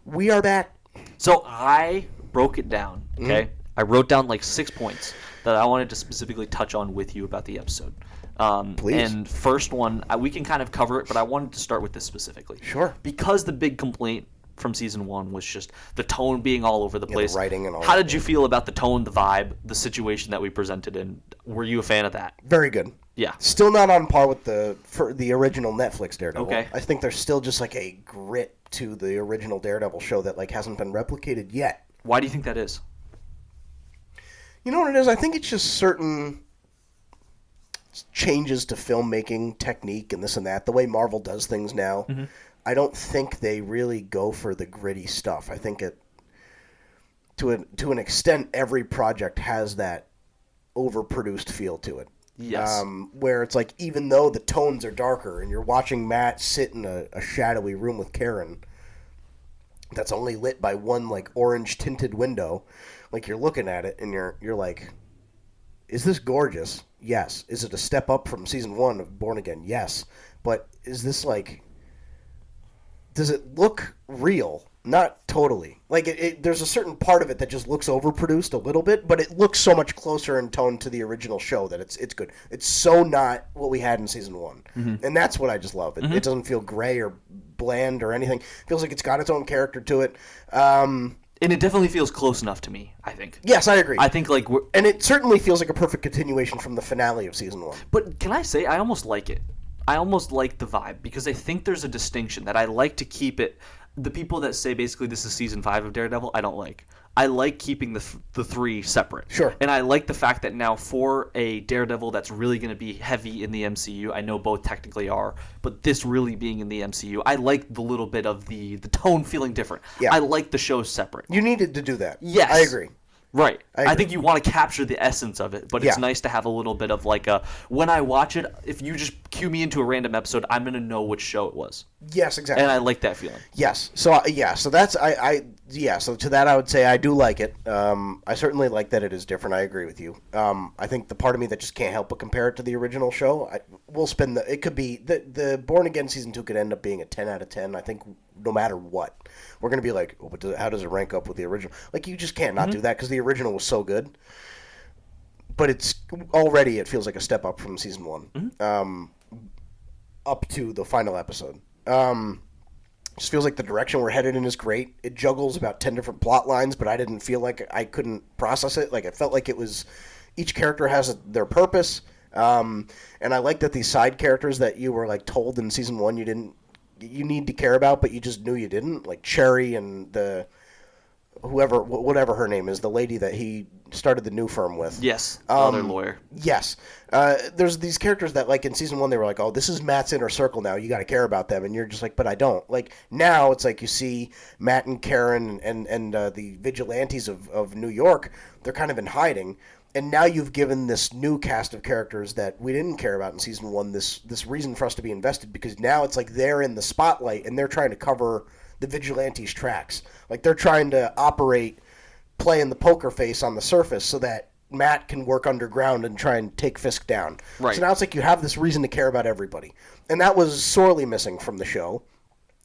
We are back. So I broke it down, okay? I wrote down like 6 points that I wanted to specifically touch on with you about the episode. Please. And first one, we can kind of cover it, but I wanted to start with this specifically. Sure. Because the big complaint from Season 1 was just the tone being all over the place. The writing and all How did you feel about the tone, the vibe, the situation that we presented, and were you a fan of that? Very good. Yeah. Still not on par with the original Netflix Daredevil. Okay. I think there's still just like a grit to the original Daredevil show that like hasn't been replicated yet. Why do you think that is? You know what it is? I think it's just certain changes to filmmaking technique and this and that. The way Marvel does things now, I don't think they really go for the gritty stuff. I think to an extent, every project has that overproduced feel to it. Yes. Where it's like, even though the tones are darker and you're watching Matt sit in a shadowy room with Karen that's only lit by one like orange tinted window, like you're looking at it and you're like, is this gorgeous? Yes. Is it a step up from Season 1 of Born Again? Yes. But is this like, does it look real? Not totally. Like, there's a certain part of it that just looks overproduced a little bit, but it looks so much closer in tone to the original show that it's good. It's so not what we had in Season 1. And that's what I just love. It doesn't feel gray or bland or anything. It feels like it's got its own character to it. And it definitely feels close enough to me, I think. Yes, I agree. I think, like... And it certainly feels like a perfect continuation from the finale of Season 1. But can I say, I almost like it. I almost like the vibe, because I think there's a distinction that I like to keep it... The people that say basically this is Season 5 of Daredevil, I don't like. I like keeping the three separate. Sure. And I like the fact that now for a Daredevil that's really going to be heavy in the MCU, I know both technically are, but this really being in the MCU, I like the little bit of the tone feeling different. Yeah. I like the shows separate. You needed to do that. Yes. I agree. Right. I think you want to capture the essence of it, but it's nice to have a little bit of like when I watch it, if you just cue me into a random episode, I'm going to know which show it was. Yes, exactly. And I like that feeling. Yes. So so that's so to that I would say I do like it. I certainly like that it is different. I agree with you. I think the part of me that just can't help but compare it to the original show, we'll spin it could be the Born Again Season 2 could end up being a 10 out of 10. I think no matter what. We're going to be like, oh, but how does it rank up with the original? Like, you just can't not do that because the original was so good. But it feels like a step up from Season 1 up to the final episode. Just feels like the direction we're headed in is great. It juggles about 10 different plot lines, but I didn't feel like I couldn't process it. Like, it felt like it was each character has their purpose. And I like that these side characters that you were like told in Season 1 you need to care about, but you just knew you didn't, like Cherry and whatever her name is, the lady that he started the new firm with. Yes, the other lawyer. Yes. There's these characters that, like, in Season 1, they were like, oh, this is Matt's inner circle now, you got to care about them, and you're just like, but I don't. Like, now it's like you see Matt and Karen and the vigilantes of New York, they're kind of in hiding, and now you've given this new cast of characters that we didn't care about in Season 1 this reason for us to be invested, because now it's like they're in the spotlight and they're trying to cover the vigilantes' tracks. Like, they're trying to playing the poker face on the surface so that Matt can work underground and try and take Fisk down. Right. So now it's like you have this reason to care about everybody. And that was sorely missing from the show,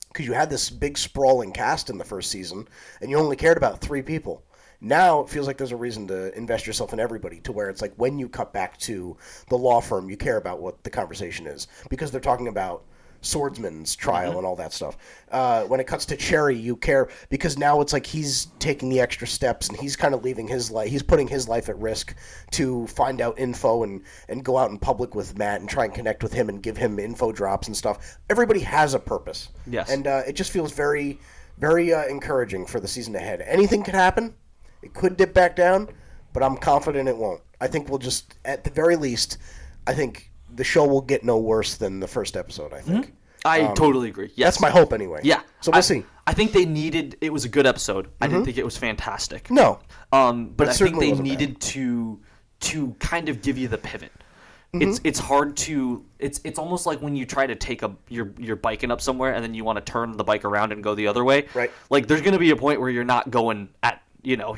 because you had this big sprawling cast in the first season and you only cared about 3 people. Now it feels like there's a reason to invest yourself in everybody, to where it's like when you cut back to the law firm, you care about what the conversation is, because they're talking about swordsman's trial and all that stuff. When it cuts to Cherry, you care because now it's like he's taking the extra steps and he's kind of leaving his life. He's putting his life at risk to find out info and go out in public with Matt and try and connect with him and give him info drops and stuff. Everybody has a purpose. Yes. And it just feels very, very encouraging for the season ahead. Anything could happen. It could dip back down, but I'm confident it won't. I think we'll just, at the very least, I think the show will get no worse than the first episode, I think. I totally agree. Yes. That's my hope anyway. Yeah. So we'll see. I think they needed, it was a good episode. I didn't think it was fantastic. No. But I think they wasn't needed to kind of give you the pivot. It's hard to, it's almost like when you try to take you're biking up somewhere and then you want to turn the bike around and go the other way. Right. Like there's going to be a point where you're not going at, you're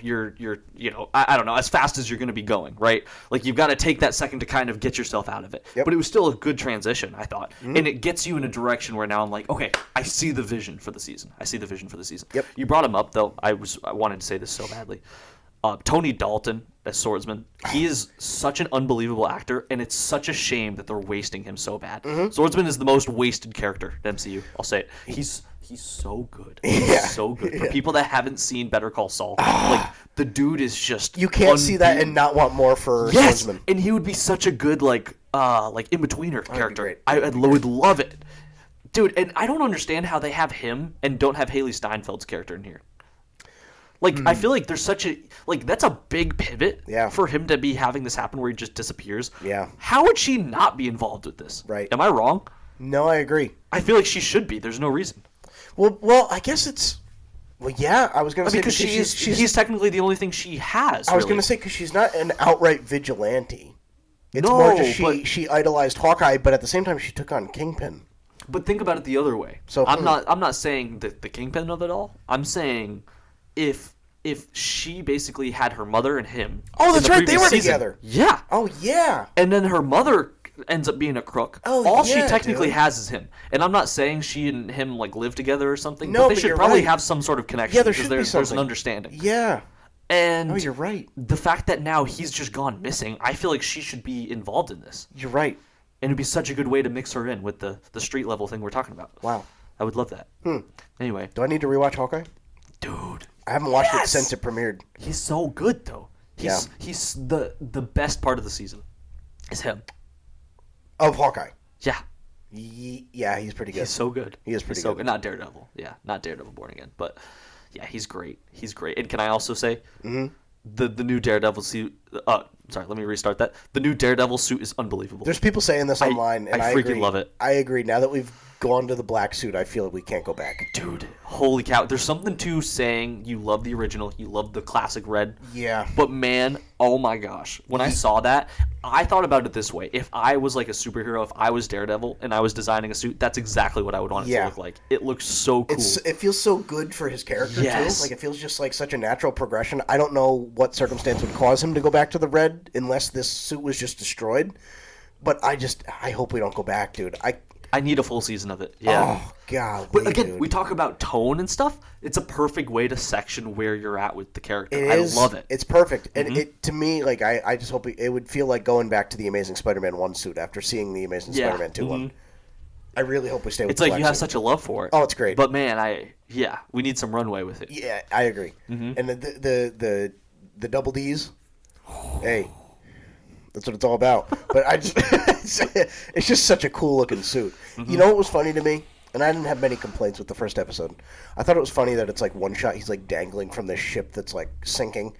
I don't know, as fast as you're going to be going, right? Like you've got to take that second to kind of get yourself out of it. Yep. But it was still a good transition, I thought. And it gets you in a direction where now I'm like, okay, I see the vision for the season. Yep. You brought him up though. I wanted to say this so badly. Tony Dalton as Swordsman, he is such an unbelievable actor, and it's such a shame that they're wasting him so bad. Swordsman is the most wasted character in MCU. I'll say it. He's so good. He's so good. For people that haven't seen Better Call Saul, like the dude is just You can't see that and not want more for Swordsman. And he would be such a good like in-betweener character. great. I would love it. Dude, and I don't understand how they have him and don't have Haley Steinfeld's character in here. Like, I feel like there's such a... Like, that's a big pivot for him to be having this happen where he just disappears. Yeah. How would she not be involved with this? Right. Am I wrong? No, I agree. I feel like she should be. There's no reason. Well, I guess it's... Well, yeah, I was going to say... Because he's technically the only thing she has, I was going to say, because she's not an outright vigilante. It's more just she idolized Hawkeye, but at the same time, she took on Kingpin. But think about it the other way. So I'm not saying the Kingpin of it all. I'm saying... If she basically had her mother and him. Oh, that's right. They were season, together. Yeah. Oh, yeah. And then her mother ends up being a crook. Oh, all yeah, she technically dude. has is him. And I'm not saying she and him like live together or something. No, but they should you're probably right. have some sort of connection. Yeah, there because should be there's something. an understanding. Yeah. And Oh, you're right. The fact that now he's just gone missing, I feel like she should be involved in this. You're right. And it'd be such a good way to mix her in with the street level thing we're talking about. Wow. I would love that. Anyway. Do I need to rewatch Hawkeye? Dude. I haven't watched it since it premiered. He's so good though. He's the best part of the season. Is him. Of Hawkeye. Yeah. Yeah, he's pretty good. He's so good. He is pretty good. Good. Not Daredevil. Yeah, not Daredevil Born Again, but yeah, he's great. He's great. And can I also say the new Daredevil suit? Sorry, let me restart that. The new Daredevil suit is unbelievable. There's people saying this online, and I freaking agree. love it. I agree. Now that we've gone to the black suit, I feel like we can't go back. Dude, holy cow! There's something to saying you love the original, you love the classic red. Yeah. But man, oh my gosh, when I saw that, I thought about it this way: if I was like a superhero, if I was Daredevil and I was designing a suit, that's exactly what I would want it to look like. It looks so cool. It feels so good for his character too. Like it feels just like such a natural progression. I don't know what circumstance would cause him to go back to the red unless this suit was just destroyed. But I hope we don't go back, dude. I need a full season of it. Yeah. Oh god. But again, we talk about tone and stuff. It's a perfect way to section where you're at with the character. I love it. It's perfect. And it to me, like I just hope it would feel like going back to the Amazing Spider-Man 1 suit after seeing the Amazing Spider-Man 2 one. I really hope we stay with It's the like black you have suit. such a love for it. Oh, it's great. But man, we need some runway with it. Yeah, I agree. And the double D's, hey, that's what it's all about. But it's just such a cool looking suit. You know what was funny to me? And I didn't have many complaints with the first episode. I thought it was funny that it's like one shot he's like dangling from this ship that's like sinking.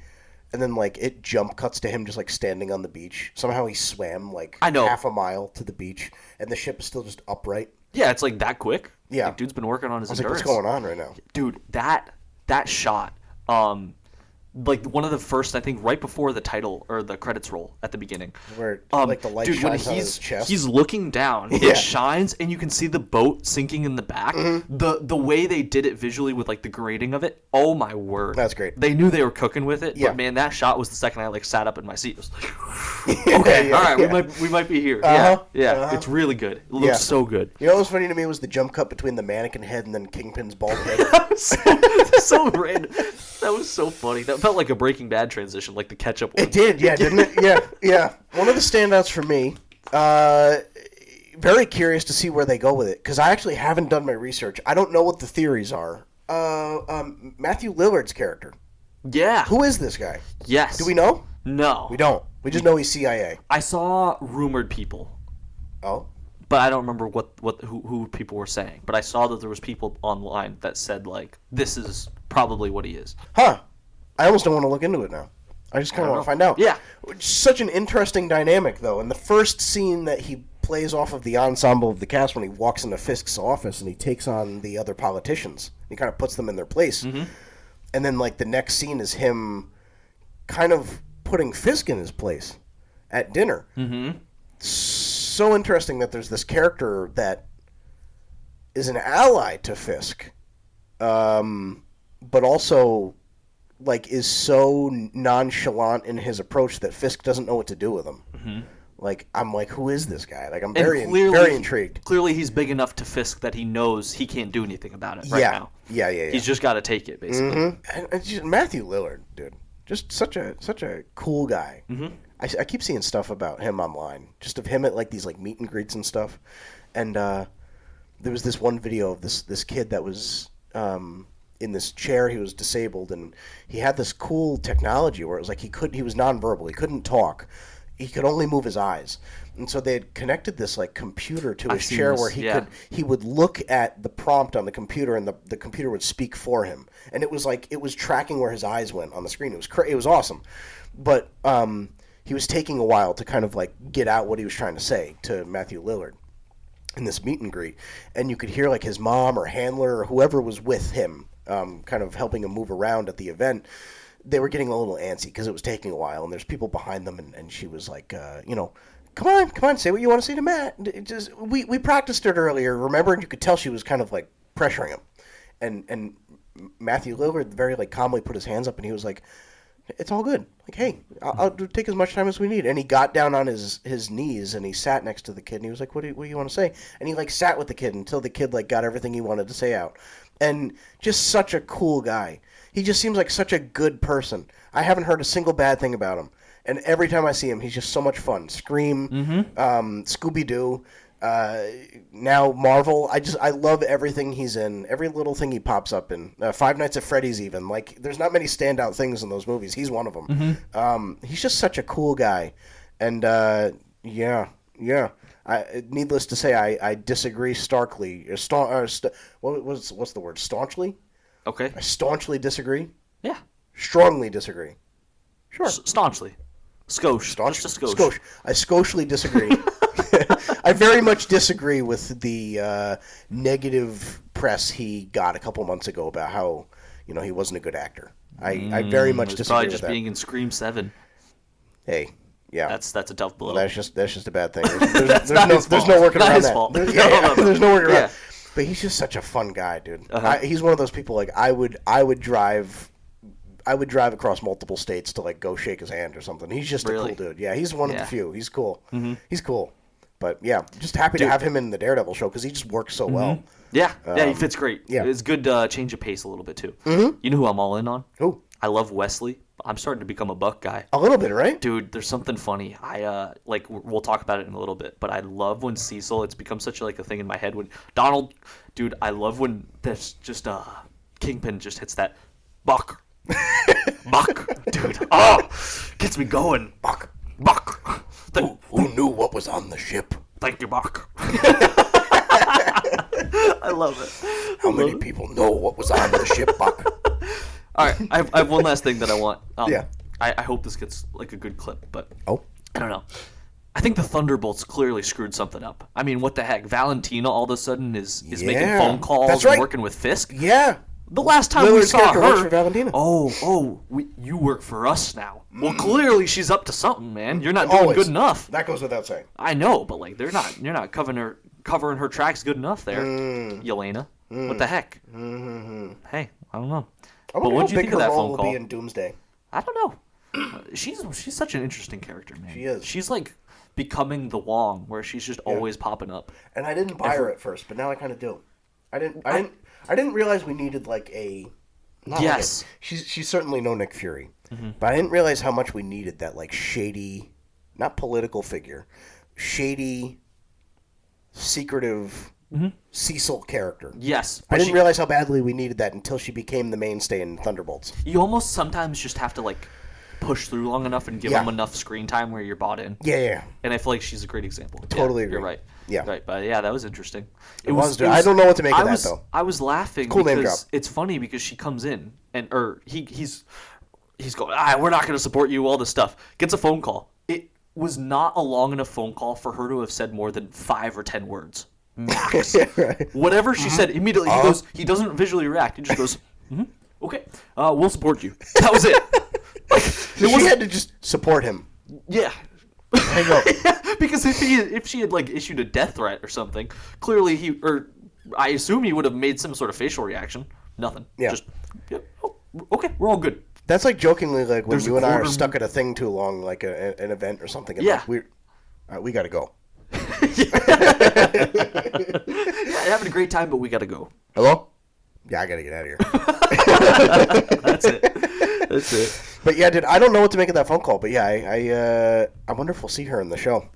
And then like it jump cuts to him just like standing on the beach. Somehow he swam like half a mile to the beach and the ship is still just upright. Yeah, it's like that quick. Yeah. Like, dude's been working on his endurance. Like, what's going on right now? Dude, that shot, like one of the first, I think, right before the title or the credits roll at the beginning, where like the light shines on his chest. He's looking down, it shines, and you can see the boat sinking in the back. The way they did it visually with like the grading of it, oh my word, that's great. They knew they were cooking with it, but man, that shot was the second I like sat up in my seat. It was like, okay, all right, we might be here. It's really good. It looks so good. You know what was funny to me was the jump cut between the mannequin head and then Kingpin's bald head. so random. That was so funny. That felt like a Breaking Bad transition, like the ketchup one. It did, yeah, didn't it? Yeah. One of the standouts for me, very curious to see where they go with it because I actually haven't done my research. I don't know what the theories are. Matthew Lillard's character. Yeah. Who is this guy? Yes. Do we know? No. We don't. We just know he's CIA. I saw rumored people. Oh. But I don't remember who people were saying. But I saw that there was people online that said, like, this is probably what he is. Huh. I almost don't want to look into it now. I just kind of want to find out. Yeah. Such an interesting dynamic, though. In the first scene that he plays off of the ensemble of the cast when he walks into Fisk's office and he takes on the other politicians. He kind of puts them in their place. Mm-hmm. And then, like, the next scene is him kind of putting Fisk in his place at dinner. Mm-hmm. So interesting that there's this character that is an ally to Fisk, but also like is so nonchalant in his approach that Fisk doesn't know what to do with him. Mm-hmm. Like I'm like, who is this guy? Like I'm very intrigued. Clearly, he's big enough to Fisk that he knows he can't do anything about it right now. Yeah. He's just got to take it, basically. Mm-hmm. And it's just, Matthew Lillard, dude, just such a cool guy. Mm-hmm. I keep seeing stuff about him online, just of him at like these like meet and greets and stuff. And there was this one video of this kid that was in this chair. He was disabled, and he had this cool technology where it was like he was nonverbal. He couldn't talk. He could only move his eyes. And so they had connected this like computer to his chair where he would look at the prompt on the computer, and the computer would speak for him. And it was tracking where his eyes went on the screen. It was awesome. But he was taking a while to kind of like get out what he was trying to say to Matthew Lillard in this meet and greet. And you could hear like his mom or handler or whoever was with him kind of helping him move around at the event. They were getting a little antsy because it was taking a while, and there's people behind them, and she was like, come on, say what you want to say to Matt. We practiced it earlier, remember? And you could tell she was kind of like pressuring him. And Matthew Lillard very like calmly put his hands up, and he was like, it's all good. Like, hey, I'll take as much time as we need. And he got down on his knees, and he sat next to the kid, and he was like, what do you want to say? And he like sat with the kid until the kid like got everything he wanted to say out. And just such a cool guy. He just seems like such a good person. I haven't heard a single bad thing about him. And every time I see him, he's just so much fun. Scream, Scooby-Doo, now Marvel. I love everything he's in. Every little thing he pops up in. Five Nights at Freddy's even. Like, there's not many standout things in those movies. He's one of them. Mm-hmm. He's just such a cool guy. And, yeah. Needless to say, I disagree starkly. What's the word? Staunchly? Okay. I staunchly disagree. Yeah. Strongly disagree. Sure. Staunchly. Skosh. Staunch. Just a skosh. Skosh. I skoshly disagree. I very much disagree with the negative press he got a couple months ago about how he wasn't a good actor. I very much disagree probably with just that. being in Scream 7. Hey. Yeah, that's a tough blow. That's just a bad thing. There's no working around that. There's no working around. But he's just such a fun guy, dude. Uh-huh. He's one of those people like I would drive across multiple states to like go shake his hand or something. He's just a cool dude. Yeah, he's one of the few. He's cool. Mm-hmm. He's cool. But yeah, just happy to have him in the Daredevil show because he just works so well. Yeah, he fits great. Yeah, it's good change of pace a little bit too. Mm-hmm. You know who I'm all in on? Who? I love Wesley. I'm starting to become a Buck guy. A little bit, right? Dude, there's something funny. I we'll talk about it in a little bit, but I love when Cecil, it's become such like a thing in my head when Donald, dude, I love when there's just Kingpin just hits that Buck. Buck, dude. Oh, gets me going. Buck. Who knew what was on the ship? Thank you, Buck. I love it. How many people know what was on the ship, Buck? All right, I have one last thing that I want. Yeah. I hope this gets like a good clip, but I don't know. I think the Thunderbolts clearly screwed something up. I mean, what the heck? Valentina all of a sudden is making phone calls and working with Fisk. Yeah. The last time we saw her, for Valentina. You work for us now. Well, clearly she's up to something, man. You're not doing good enough. That goes without saying. I know, but like you're not covering her tracks good enough there, Yelena. What the heck? Mm-hmm. Hey, I don't know. But what did you think of that phone call? Will be in Doomsday. I don't know. She's such an interesting character, man. She is. She's like becoming the Wong, where she's just always popping up. And I didn't buy her at first, but now I kind of do. I didn't realize we needed like a. Yes. She's certainly no Nick Fury, but I didn't realize how much we needed that like shady, not political figure, shady, secretive Cecil character. Yes. I didn't realize how badly we needed that until she became the mainstay in Thunderbolts. You almost sometimes just have to, like, push through long enough and give them enough screen time where you're bought in. Yeah. And I feel like she's a great example. Totally agree. You're right. Yeah. Right. But yeah, that was interesting. It was I don't know what to make of that, though. I was laughing cool because name drop. It's funny because she comes in he's going, we're not going to support you, all this stuff. Gets a phone call. It was not a long enough phone call for her to have said more than 5 or 10 words. Max. Right. Whatever she said, immediately he does't visually react. He just goes, okay, we'll support you. That was it. She had to just support him. Yeah. Hang up. Because if she had like issued a death threat or something, clearly I assume he would have made some sort of facial reaction. Nothing. Yeah. Just okay, we're all good. That's like jokingly like when There's you and I are stuck at a thing too long, like an event or something. And like, we got to go. Having a great time, but we got to go. Hello? Yeah, I got to get out of here. That's it. But yeah, dude, I don't know what to make of that phone call. But yeah, I wonder if we'll see her in the show.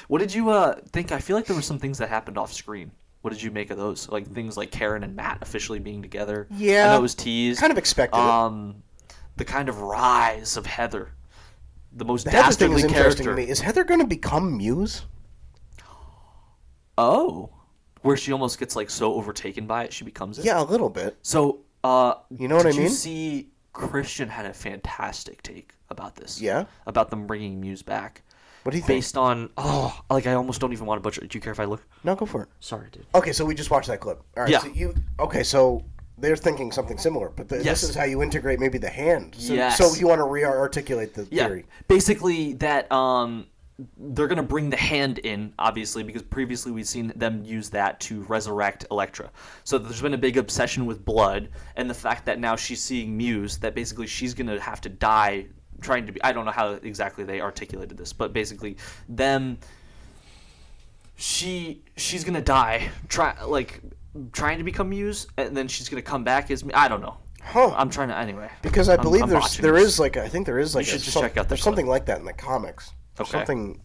What did you think? I feel like there were some things that happened off screen. What did you make of those? Like things like Karen and Matt officially being together. Yeah, I know it was teased. Kind of expected it. The kind of rise of Heather, the most Heather thing dastardly is interesting character. to me. Is Heather going to become Muse? Oh, where she almost gets like so overtaken by it, she becomes it. Yeah, a little bit. So, you know what I mean? Did you see Christian had a fantastic take about this? Yeah. About them bringing Muse back. What do you think? Based on I almost don't even want to butcher it. Do you care if I look? No, go for it. Sorry, dude. Okay, so we just watched that clip. All right. Yeah. So they're thinking something similar, but this is how you integrate maybe the hand. So, yes. So you want to re-articulate the theory? Basically, that they're gonna bring the hand in, obviously, because previously we've seen them use that to resurrect Elektra. So there's been a big obsession with blood, and the fact that now she's seeing Muse, that basically she's gonna have to die trying to be. I don't know how exactly they articulated this, but basically, she's gonna die trying to become Muse, and then she's gonna come back as me. I don't know. Huh. I'm trying to anyway. Because I believe there is like You should just check out there's something like that in the comics. Okay. Something.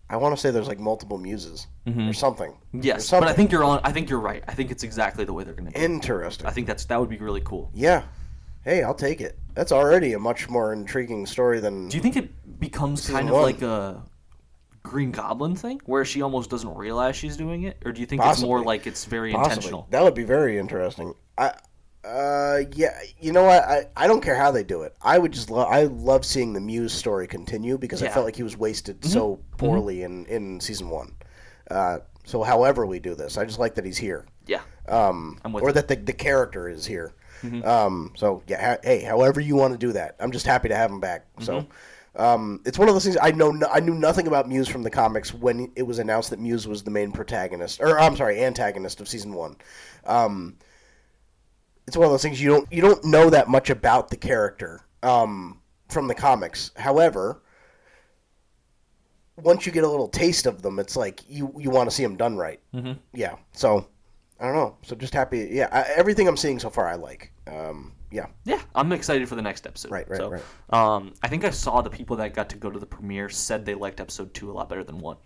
I want to say there's like multiple muses or something. Yes, but I think you're on. I think you're right. I think it's exactly the way they're going to do it. Interesting. I think that would be really cool. Yeah. Hey, I'll take it. That's already a much more intriguing story than. Do you think it becomes kind of like a Green Goblin thing, where she almost doesn't realize she's doing it, or do you think it's more like it's very intentional? That would be very interesting. Yeah, you know what? I don't care how they do it. I love seeing the Muse story continue because I felt like he was wasted so poorly in season 1. So however we do this, I just like that he's here. Yeah. That the character is here. So yeah, hey, however you want to do that, I'm just happy to have him back. So. It's one of those things. I knew nothing about Muse from the comics when it was announced that Muse was the main antagonist of season 1. It's one of those things you don't know that much about the character from the comics. However, once you get a little taste of them, it's like you want to see them done right. Mm-hmm. Yeah. So I don't know. So just happy. Yeah. Everything I'm seeing so far, I like. Yeah. Yeah, I'm excited for the next episode. Right. I think I saw the people that got to go to the premiere said they liked episode 2 a lot better than 1,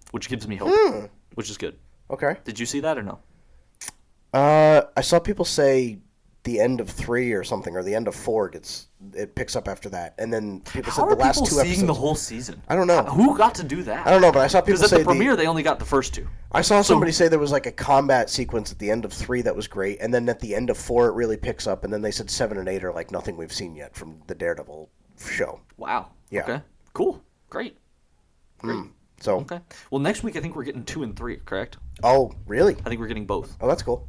which gives me hope, which is good. Okay. Did you see that or no? I saw people say the end of 3 or something, or the end of 4 it picks up after that, and then people said the last 2 episodes. How are people seeing the whole season? I don't know. Who got to do that? I don't know, but I saw people say because at the premiere they only got the first 2. I saw somebody say there was like a combat sequence at the end of 3 that was great, and then at the end of 4 it really picks up, and then they said 7 and 8 are like nothing we've seen yet from the Daredevil show. Wow. Yeah. Okay. Cool. Great. So. Okay. Well, next week I think we're getting 2 and 3. Correct? Oh, really? I think we're getting both. Oh, that's cool.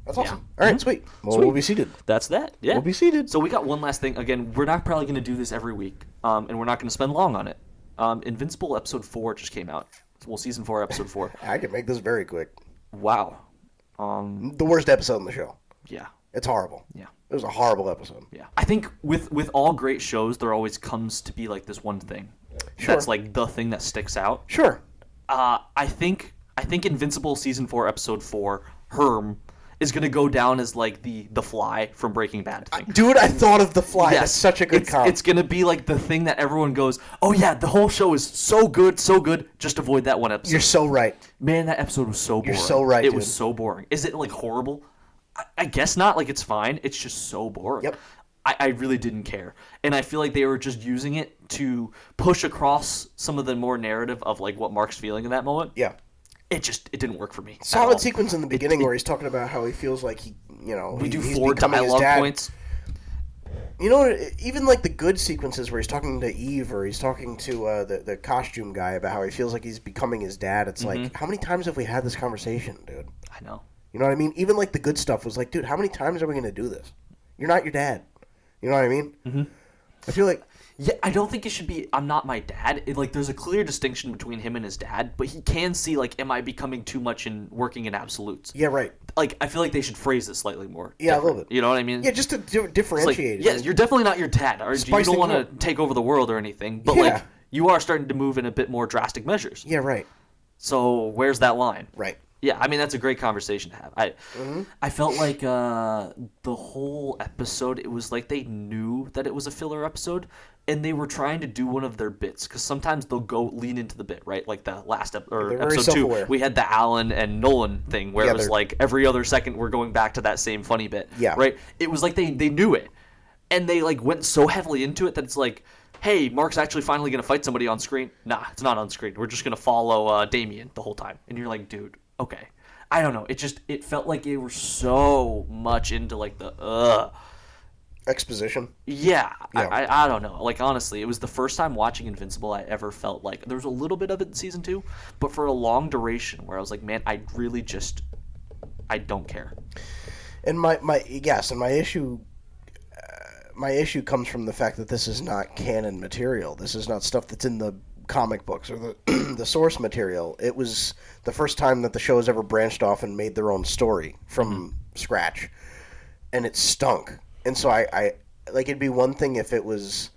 That's awesome. Yeah. All right, sweet. Well, we'll be seated. That's that. Yeah. We'll be seated. So we got one last thing. Again, we're not probably going to do this every week, and we're not going to spend long on it. Invincible episode 4 just came out. Well, season 4, episode 4. I can make this very quick. Wow. The worst episode in the show. Yeah. It's horrible. Yeah. It was a horrible episple. Yeah. I think with all great shows, there always comes to be like this one thing. Sure. That's like the thing that sticks out. Sure. I think Invincible season 4, episode 4, Herm, is going to go down as like the Fly from Breaking Bad thing. Dude, I thought of The Fly. Yes. That's such a good comp. It's going to be like the thing that everyone goes, oh yeah, the whole show is so good, just avoid that one episode. You're so right. Man, that episode was so boring. You're so right, It dude. was so boring. Is it like horrible? I guess not. Like it's fine. It's just so boring. Yep. I really didn't care. And I feel like they were just using it to push across some of the more narrative of like what Mark's feeling in that moment. Yeah. It didn't work for me. Solid sequence in the beginning where he's talking about how he feels like he's 4 becoming his dialogue dad. points. You know, even like the good sequences where he's talking to Eve or he's talking to the costume guy about how he feels like he's becoming his dad. It's like, how many times have we had this conversation, dude? I know. You know what I mean? Even like the good stuff was like, dude, how many times are we going to do this? You're not your dad. You know what I mean? Mm-hmm. I feel like... Yeah, I don't think it should be, I'm not my dad. Like, there's a clear distinction between him and his dad, but he can see, like, am I becoming too much in working in absolutes? Yeah, right. Like, I feel like they should phrase it slightly more. Yeah, a little bit. You know what I mean? Yeah, just to differentiate it. Yes, you're definitely not your dad. Or you don't want to take over the world or anything, but, like, you are starting to move in a bit more drastic measures. Yeah, right. So, where's that line? Right. Yeah, I mean, that's a great conversation to have. I felt like the whole episode, it was like they knew that it was a filler episode, and they were trying to do one of their bits, because sometimes they'll go lean into the bit, right? Like the last episode 2, we had the Alan and Nolan thing, where it was like every other second we're going back to that same funny bit, right? It was like they knew it, and they like went so heavily into it that it's like, hey, Mark's actually finally going to fight somebody on screen. Nah, it's not on screen. We're just going to follow Damien the whole time. And you're like, dude, okay. I don't know. It felt like they were so much into like the exposition. Yeah. I don't know. Like honestly, it was the first time watching Invincible I ever felt like there was a little bit of it in season 2, but for a long duration where I was like, man, I really just I don't care. And my issue comes from the fact that this is not canon material. This is not stuff that's in the comic books or the source material. It was the first time that the show has ever branched off and made their own story from scratch, and it stunk. And so I like, it'd be one thing if it was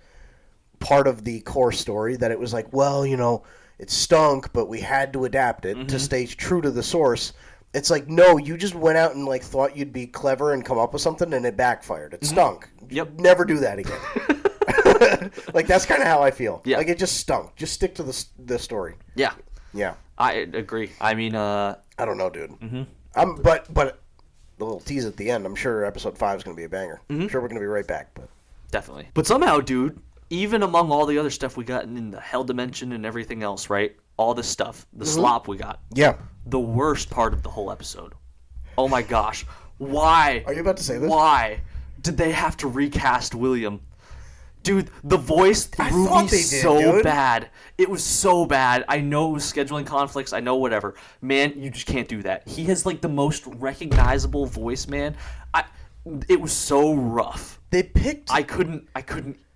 part of the core story that it was like, well, you know, it stunk, but we had to adapt it to stay true to the source. It's like, no, you just went out and like thought you'd be clever and come up with something, and it backfired. It stunk. Yep. Never do that again. Like, that's kind of how I feel. Yeah. Like, it just stunk. Just stick to the story. Yeah. Yeah. I agree. I mean, I don't know, dude. But the little tease at the end, I'm sure episode 5 is going to be a banger. I'm sure we're going to be right back. But definitely. But somehow, dude, even among all the other stuff we got in the hell dimension and everything else, right? All this stuff, the slop we got. Yeah. The worst part of the whole episode. Oh my gosh. Why? Are you about to say this? Why did they have to recast William? Dude, the voice threw me so bad. It was so bad. I know it was scheduling conflicts. I know whatever. Man, you just can't do that. He has like the most recognizable voice, man. It was so rough. They picked... I couldn't.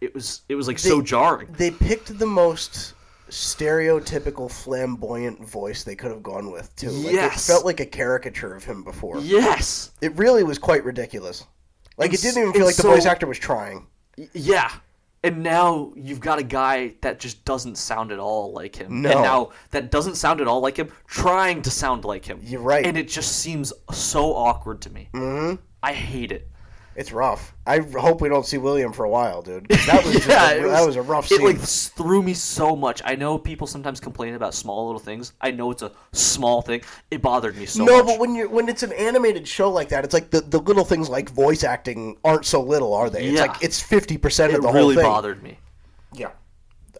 It was like so jarring. They picked the most stereotypical flamboyant voice they could have gone with, too. Like, yes. It felt like a caricature of him before. Yes. It really was quite ridiculous. Like, it didn't even feel like the voice actor was trying. Yeah. And now you've got a guy that just doesn't sound at all like him. No. And now that doesn't sound at all like him, trying to sound like him. You're right. And it just seems so awkward to me. Mm-hmm. I hate it. It's rough. I hope we don't see William for a while, dude. That was that was a rough scene. It like threw me so much. I know people sometimes complain about small little things. I know it's a small thing. It bothered me so much. No, but when it's an animated show like that, it's like the little things like voice acting aren't so little, are they? It's like it's 50% of the whole thing. It really bothered me. Yeah,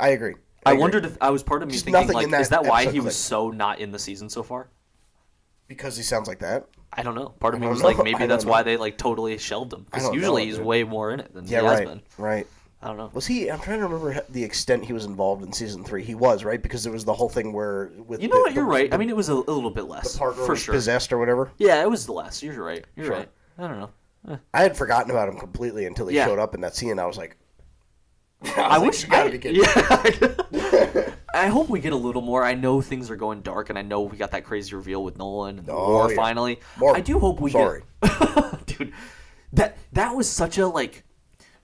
I agree. I wondered if I was part of me Just thinking like, that is that why he was so not in the season so far? Because he sounds like that. I don't know. Part of me was like, maybe that's why they like totally shelved him. Because usually he's way more in it than he has been. Right. I don't know. Was he? I'm trying to remember the extent he was involved in season 3. He was, right? Because there was the whole thing where with you know what? You're right. I mean, it was a little bit less. The partner for was sure. Possessed or whatever. Yeah, it was less. You're right. You're right. I don't know. I had forgotten about him completely until he showed up in that scene. I was like, I wish you gotta be kidding. Yeah. I hope we get a little more. I know things are going dark, and I know we got that crazy reveal with Nolan and the war finally. I do hope we get. Dude, that was such a like.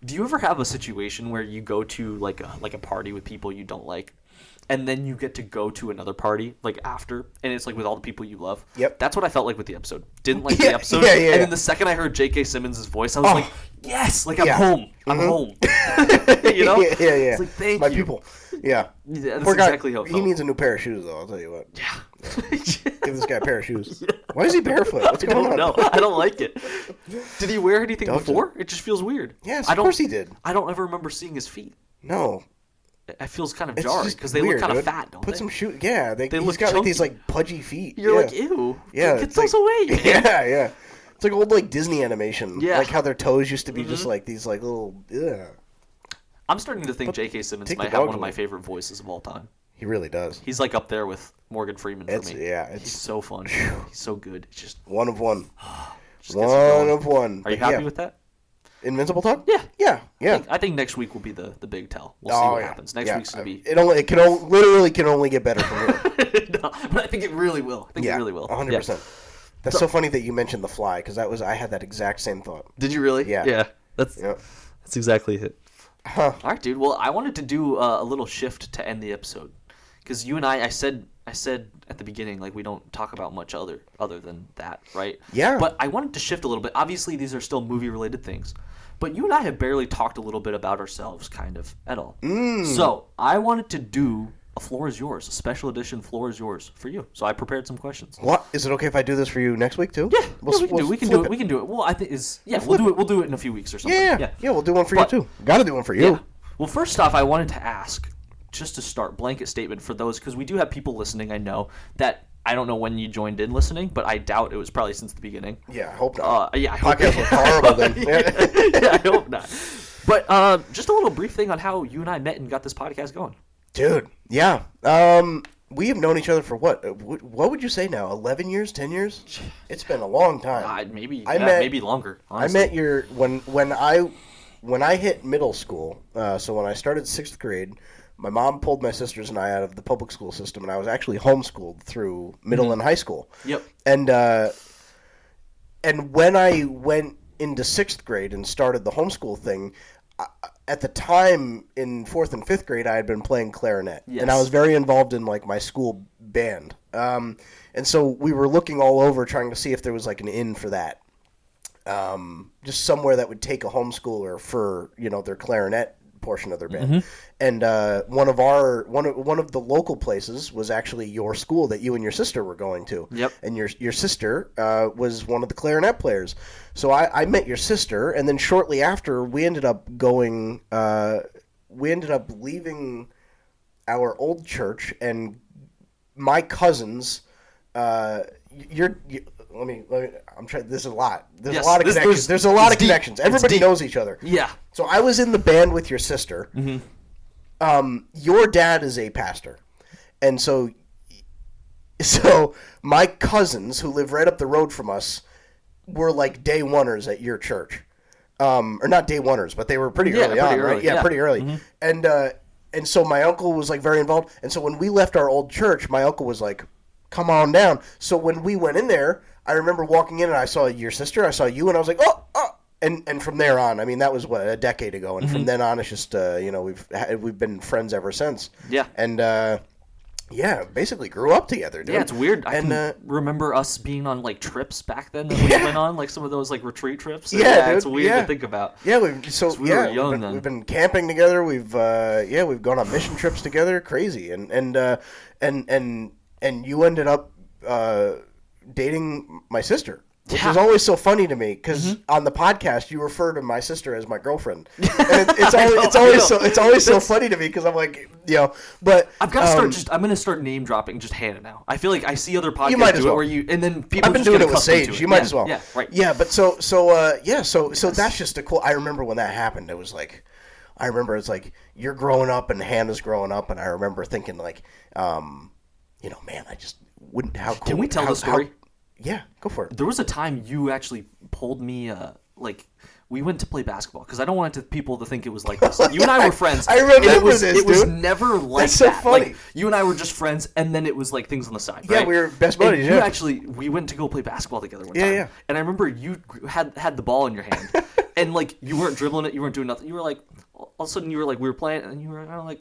Do you ever have a situation where you go to like a party with people you don't like, and then you get to go to another party like after, and it's like with all the people you love. Yep. That's what I felt like with the episode. Didn't like the episode. Yeah, and then the second I heard J.K. Simmons' voice, I was like, yes, like I'm home. I'm home. You know? Yeah. It's like, thank My you. people. Yeah. That's Poor guy, exactly how it felt. he needs a new pair of shoes, though. I'll tell you what. Yeah. Give this guy a pair of shoes. Why is he barefoot? What's I going on? don't know. I don't like it. Did he wear anything before? It just feels weird. Yes, of course he did. I don't ever remember seeing his feet. No. It feels kind of It's jarring just because they weird, look kind of dude. fat, don't Put they? some shoes. Yeah, They he's look got like these chunky. like pudgy feet. You're like, ew. Yeah, Get those away, man. Yeah. It's like old like Disney animation. Yeah. Like how their toes used to be just like these like little. Yeah. I'm starting to think J.K. Simmons take the might have dogs one of my away. favorite voices of all time. He really does. He's like up there with Morgan Freeman for me. It's He's so fun. He's so good. It's just one of one. just gets you One going. of one. Are you But happy with that? Invincible talk? Yeah. Yeah. I think next week will be the big tell. We'll see what happens. Next week's gonna be. It can only get better from here. No, but I think it really will. It really will. 100%. That's so funny that you mentioned The Fly because I had that exact same thought. Did you really? Yeah. Yeah. That's exactly it. Huh. All right, dude. Well, I wanted to do a little shift to end the episode because you and I said at the beginning like we don't talk about much other than that, right? Yeah. But I wanted to shift a little bit. Obviously, these are still movie related things, but you and I have barely talked a little bit about ourselves, kind of at all. So I wanted to do a Floor is Yours, a special edition Floor is Yours for you. So I prepared some questions. What? Is it okay if I do this for you next week too? Yeah, we can do it. it. We can do it. Well, I think we'll do it in a few weeks or something. Yeah, we'll do one for you too. Got to do one for you. Yeah. Well, first off, I wanted to ask, just to start, blanket statement for those, because we do have people listening, I know, that I don't know when you joined in listening, but I doubt it was probably since the beginning. Yeah, I hope not. Yeah, I hope Podcast was horrible then. yeah, I hope not. But just a little brief thing on how you and I met and got this podcast going. Dude, yeah. We have known each other for what would you say now? 11 years, 10 years? It's been a long time. Maybe longer. Honestly. I met when I hit middle school. So when I started 6th grade, my mom pulled my sisters and I out of the public school system, and I was actually homeschooled through middle and high school. Yep. And when I went into 6th grade and started the homeschool thing, at the time in 4th and 5th grade, I had been playing clarinet, and I was very involved in like my school band. And so we were looking all over trying to see if there was like an in for that, just somewhere that would take a homeschooler for their clarinet portion of their band. And one of the local places was actually your school that you and your sister were going to. Yep. And your sister was one of the clarinet players. So I met your sister, and then shortly after we ended up leaving our old church, and my cousins. Let me. I'm trying. There's a lot. There's a lot of connections. There's a lot of connections. Everybody knows each other. Yeah. So I was in the band with your sister. Your dad is a pastor, and so my cousins who live right up the road from us were like day oneers at your church, or not day oneers, but they were pretty early on, right? Yeah, pretty early. And so my uncle was like very involved. And so when we left our old church, my uncle was like, "Come on down." So when we went in there, I remember walking in and I saw your sister, I saw you, and I was like, oh. And from there on, I mean, that was a decade ago, and from then on, it's just we've been friends ever since. Yeah. And basically grew up together, dude. Yeah, it's weird. I can remember us being on like trips back then that we went on, like some of those like retreat trips. And, dude, it's weird to think about. Yeah, we were young then. We've been camping together. We've gone on mission trips together. Crazy, and you ended up dating my sister. Which is always so funny to me because on the podcast you refer to my sister as my girlfriend, and it's always so funny to me because I'm like, but I've got to start. I'm going to start name dropping just Hannah now. I feel like I see other podcasts you might as well. and then people. I've been doing it with Sage. You might as well. Yeah, right. Yeah, but so that's just a cool. I remember when that happened. It was like, I remember it's like you're growing up and Hannah's growing up, and I remember thinking like, man, I just wouldn't. How cool? Can we tell the story? Yeah, go for it. There was a time you actually pulled me, we went to play basketball because I don't want people to think it was like this. You and I were friends. I remember it was, this, It was dude. never like That's so that. funny. Like, you and I were just friends, and then it was like things on the side. Yeah, right? we were best buddies. We went to go play basketball together one time. Yeah. And I remember you had the ball in your hand, and like you weren't dribbling it, you weren't doing nothing. You were like, all of a sudden you were like, we were playing, and you were kind of like,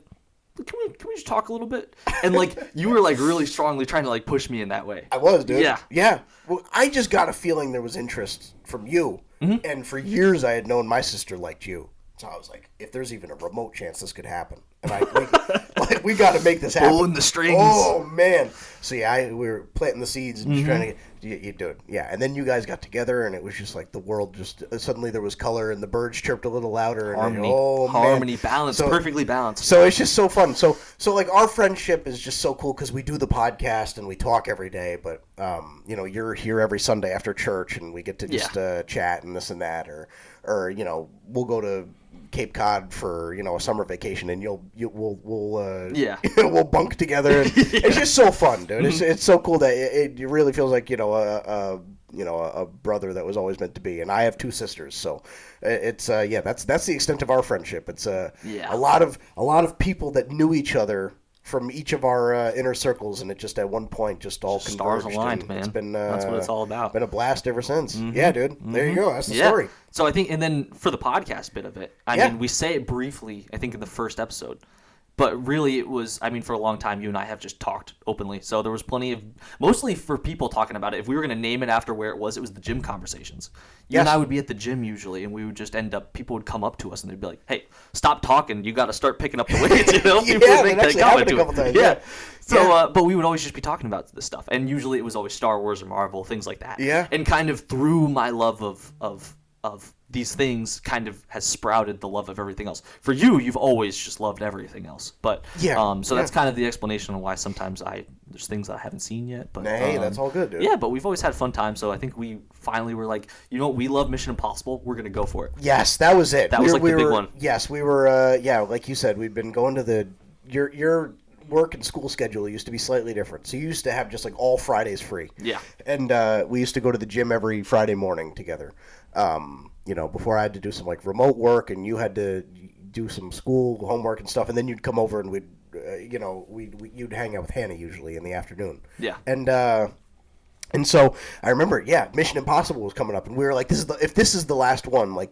can we just talk a little bit? And like you were like really strongly trying to like push me in that way. I was, dude. Yeah. Yeah. Well, I just got a feeling there was interest from you. Mm-hmm. And for years I had known my sister liked you. So I was like, if there's even a remote chance this could happen. And we got to make this happen. Pulling the strings. Oh, man. So, yeah, we were planting the seeds and just trying to get you do it. Yeah, and then you guys got together, and it was just like the world just suddenly there was color, and the birds chirped a little louder. Harmony, and, harmony, balance, perfectly balanced. So it's just so fun. So like our friendship is just so cool because we do the podcast and we talk every day. But you're here every Sunday after church, and we get to just chat and this and that, or we'll go to Cape Cod for a summer vacation, and we'll we'll bunk together. And it's just so fun, dude. It's so cool that it really feels like a brother that was always meant to be. And I have 2 sisters, so it's that's the extent of our friendship. It's a lot of people that knew each other from each of our inner circles, and it just at one point just all converged. Stars aligned, man. It's been that's what it's all about. Been a blast ever since. Yeah, dude. There you go. That's the story. So I think, and then for the podcast bit of it, I mean, we say it briefly, I think in the first episode, but really it was, I mean, for a long time, you and I have just talked openly. So there was plenty of, mostly for people talking about it. If we were going to name it after where it was the gym conversations. You and I would be at the gym usually, and we would just end up, people would come up to us and they'd be like, hey, stop talking. You got to start picking up the weights. People would make that comment to it. Yeah. So, but we would always just be talking about this stuff. And usually it was always Star Wars or Marvel, things like that. Yeah. And kind of through my love of these things kind of has sprouted the love of everything else. For you, you've always just loved everything else. But so that's kind of the explanation of why sometimes there's things that I haven't seen yet. But hey, that's all good, dude. Yeah, but we've always had fun time. So I think we finally were like, we love Mission Impossible. We're gonna go for it. Yes, that was it. That was the big one. Yes, we were. Like you said, we'd been going to your work and school schedule used to be slightly different. So you used to have just like all Fridays free. Yeah. And we used to go to the gym every Friday morning together. Before I had to do some like remote work, and you had to do some school homework and stuff, and then you'd come over and you'd hang out with Hannah usually in the afternoon. Yeah. And so I remember, Mission Impossible was coming up, and we were like, if this is the last one, like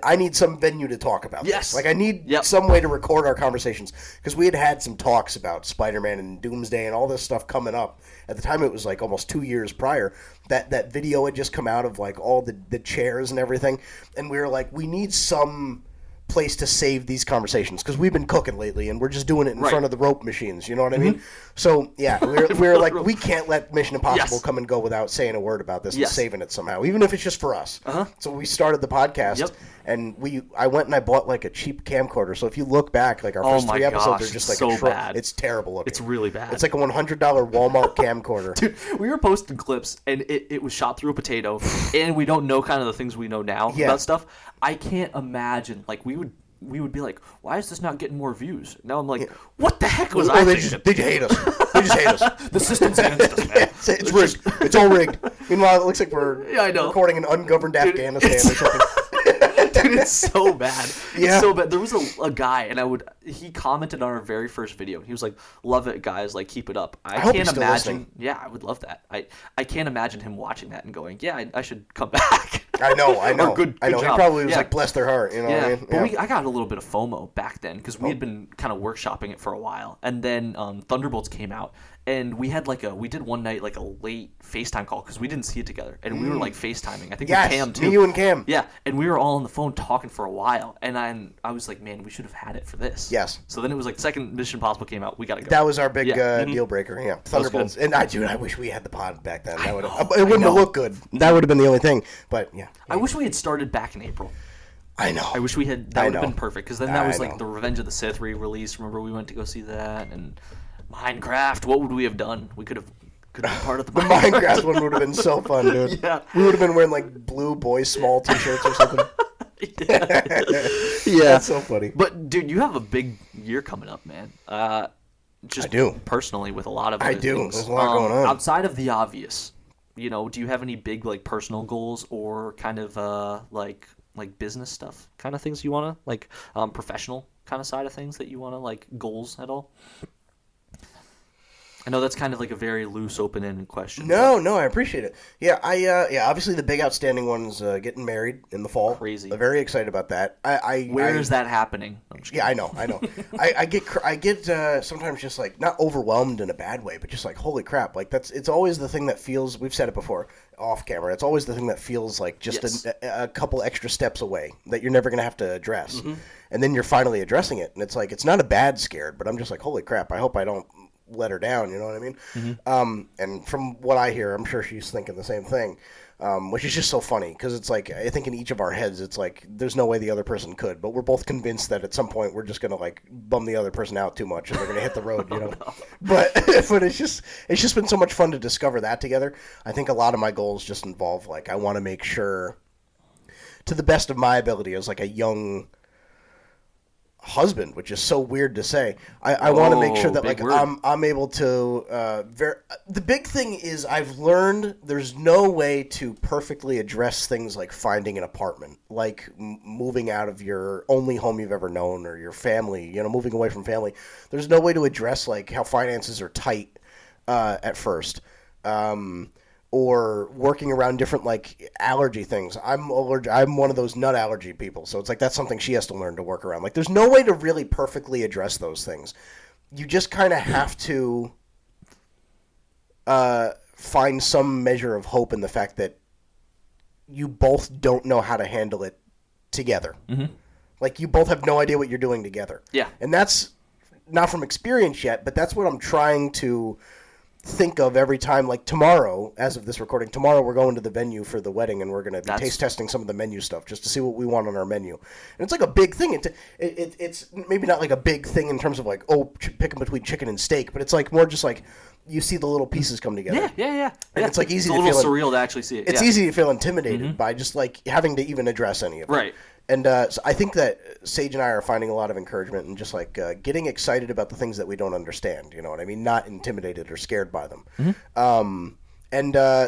I need some venue to talk about this. Like I need some way to record our conversations, because we had some talks about Spider-Man and Doomsday and all this stuff coming up. At the time, it was like almost 2 years prior. That video had just come out of like all the chairs and everything, and we were like, we need some place to save these conversations, because we've been cooking lately and we're just doing it in front of the rope machines, you know what I mean? So we were like, we can't let Mission Impossible come and go without saying a word about this and saving it somehow, even if it's just for us. So we started the podcast, and I went and I bought like a cheap camcorder. So if you look back, like our first 3 episodes are just like so bad. It's terrible looking. It's really bad. It's like a $100 Walmart camcorder. Dude, we were posting clips, and it was shot through a potato, and we don't know kind of the things we know now about stuff. I can't imagine, like we would be like, why is this not getting more views? Now I'm like, what the heck was I thinking? They just hate us. They just hate us. The system's against us, man. It's rigged. It's all rigged. Meanwhile, it looks like we're recording an ungoverned Afghanistan or something. Dude, it's so bad. It's so bad. There was a guy, and he commented on our very first video. He was like, love it, guys. Like, keep it up. I hope can't he's still imagine. listening. Yeah, I would love that. I can't imagine him watching that and going, I should come back. I know. Good I know. job. He probably was like, bless their heart. You know what I mean? But I got a little bit of FOMO back then, because we had been kind of workshopping it for a while. And then Thunderbolts came out. And we had we did one night like a late FaceTime call, because we didn't see it together, and we were like FaceTiming. I think with Cam too. Me, you, and Cam. Yeah, and we were all on the phone talking for a while, and I was like, man, we should have had it for this. Yes. So then it was like second Mission Impossible came out, we gotta go. That was our big deal breaker. Yeah, Thunderbolts. And I wish we had the pod back then. It wouldn't have looked good. That would have been the only thing. But yeah. I wish we had started back in April. I know. I wish we had. That would have been perfect, because then that was like the Revenge of the Sith re-release. Remember, we went to go see that, and Minecraft. What would we have done? We could have been part of the Minecraft one would have been so fun, dude. Yeah. We would have been wearing like blue Boys Small t-shirts or something. That's so funny. But dude, you have a big year coming up, man. I do. Personally, with a lot of other things. There's a lot going on. Outside of the obvious, do you have any big like personal goals, or kind of like business stuff, kind of things you want to professional kind of side of things that you want to goals at all? I know that's kind of like a very loose, open-ended question. No, I appreciate it. Yeah, obviously the big outstanding one's getting married in the fall. Crazy. I'm very excited about that. Where is that happening? Yeah, I know. I get sometimes just like not overwhelmed in a bad way, but just like holy crap! Like it's always the thing that feels. We've said it before off camera. It's always the thing that feels like just a couple extra steps away that you're never gonna have to address, and then you're finally addressing it, and it's like it's not a bad scared, but I'm just like holy crap! I hope I don't let her down, you know what I mean? And from what I hear, I'm sure she's thinking the same thing, which is just so funny because it's like I think in each of our heads, it's like there's no way the other person could, but we're both convinced that at some point we're just gonna like bum the other person out too much and they're gonna hit the road, you know. No. But it's just been so much fun to discover that together. I think a lot of my goals just involve like I want to make sure, to the best of my ability, as like a young husband, which is so weird to say. I want to make sure that like I'm able to the big thing is I've learned there's no way to perfectly address things like finding an apartment, like moving out of your only home you've ever known or your family, you know, moving away from family. There's no way to address like how finances are tight at first. Or working around different like allergy things. I'm one of those nut allergy people, so it's like that's something she has to learn to work around. Like there's no way to really perfectly address those things. You just kind of have to find some measure of hope in the fact that you both don't know how to handle it together. Like you both have no idea what you're doing together. Yeah, and that's not from experience yet, but that's what I'm trying to think of every time. Like tomorrow, as of this recording, tomorrow we're going to the venue for the wedding and we're going to be taste testing some of the menu stuff just to see what we want on our menu. And it's like a big thing. It's maybe not like a big thing in terms of like, picking between chicken and steak, but it's like more just like you see the little pieces come together. Yeah. And it's like easy it's to feel a little surreal to actually see it. It's easy to feel intimidated by just like having to even address any of it. Right. And so I think that Sage and I are finding a lot of encouragement and just like getting excited about the things that we don't understand. You know what I mean? Not intimidated or scared by them.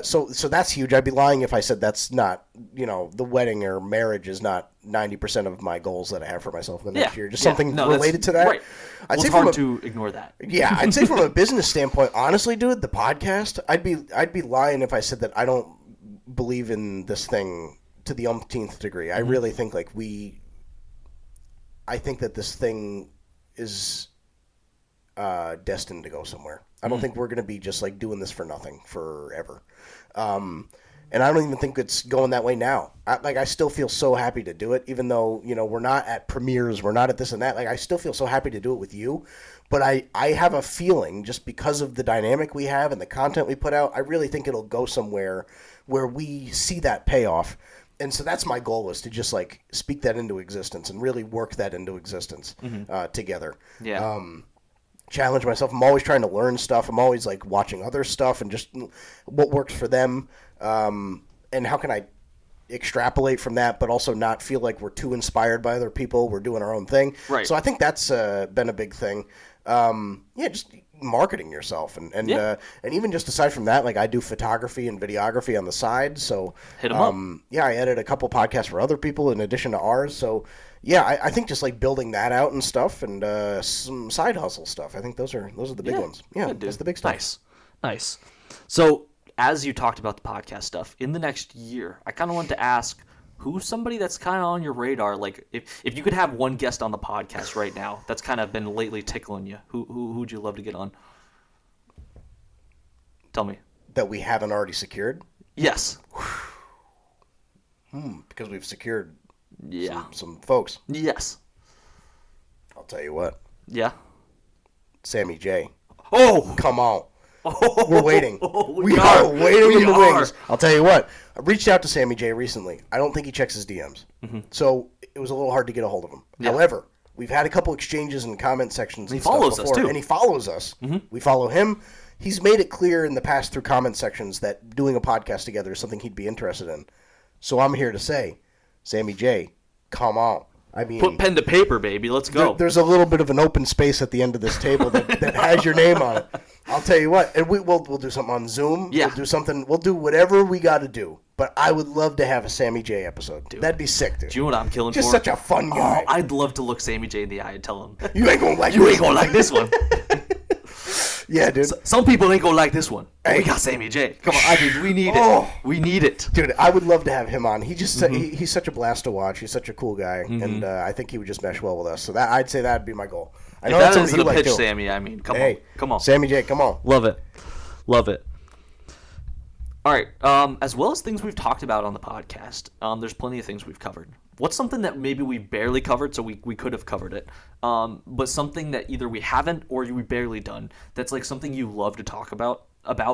So that's huge. I'd be lying if I said that's not, you know, the wedding or marriage is not 90% of my goals that I have for myself in the next year. Just something related to that. Right. It's hard to ignore that. Yeah, I'd say from a business standpoint, honestly, dude, the podcast, I'd be lying if I said that I don't believe in this thing to the umpteenth degree. I really think like I think that this thing is destined to go somewhere. I don't think we're going to be just like doing this for nothing forever. And I don't even think it's going that way now. I still feel so happy to do it, even though, you know, we're not at premieres, we're not at this and that. Like I still feel so happy to do it with you. But I have a feeling, just because of the dynamic we have and the content we put out, I really think it'll go somewhere where we see that payoff. And so that's my goal, is to just like speak that into existence and really work that into existence together. Yeah. Challenge myself. I'm always trying to learn stuff. I'm always like watching other stuff and just what works for them. And how can I extrapolate from that, but also not feel like we're too inspired by other people. We're doing our own thing. Right. So I think that's been a big thing. Just marketing yourself and even just aside from that, like I do photography and videography on the side. So hit 'em up. Yeah, I edit a couple podcasts for other people in addition to ours. So yeah, I think just like building that out and stuff, and some side hustle stuff. I think those are the big ones. Yeah, that's the big stuff. Nice. So as you talked about the podcast stuff, in the next year, I kind of wanted to ask, who's somebody that's kind of on your radar? Like, if you could have one guest on the podcast right now that's kind of been lately tickling you, who'd you love to get on? Tell me. That we haven't already secured? Yes. Because we've secured some folks. Yes. I'll tell you what. Yeah. Sammy J. Oh! Come on. We're waiting. We are waiting in the wings. I'll tell you what. I reached out to Sammy J recently. I don't think he checks his DMs. So it was a little hard to get a hold of him. Yeah. However, we've had a couple exchanges in comment sections and stuff before. And he follows us. We follow him. He's made it clear in the past through comment sections that doing a podcast together is something he'd be interested in. So I'm here to say, Sammy J, come on. I mean, put pen to paper, baby. Let's go. There's a little bit of an open space at the end of this table that has your name on it. I'll tell you what, and we'll do something on Zoom. Yeah. We'll do whatever we got to do. But I would love to have a Sammy J episode. Dude, that'd be sick, dude. Do you know what I'm killing Just for? Just such a fun guy. I'd love to look Sammy J in the eye and tell him, you ain't gonna like this one. Yeah, dude. Some people ain't gonna like this one. Hey. We got Sammy J. Come on, I mean, we need it. We need it. Dude, I would love to have him on. He just he's such a blast to watch. He's such a cool guy, and I think he would just mesh well with us. So I'd say that'd be my goal. I know If that that's isn't a like pitch, too. Sammy, I mean, come on. Sammy J, come on. Love it. All right. As well as things we've talked about on the podcast, there's plenty of things we've covered. What's something that maybe we barely covered, so we could have covered it, but something that either we haven't or we barely done, that's like something you love to talk about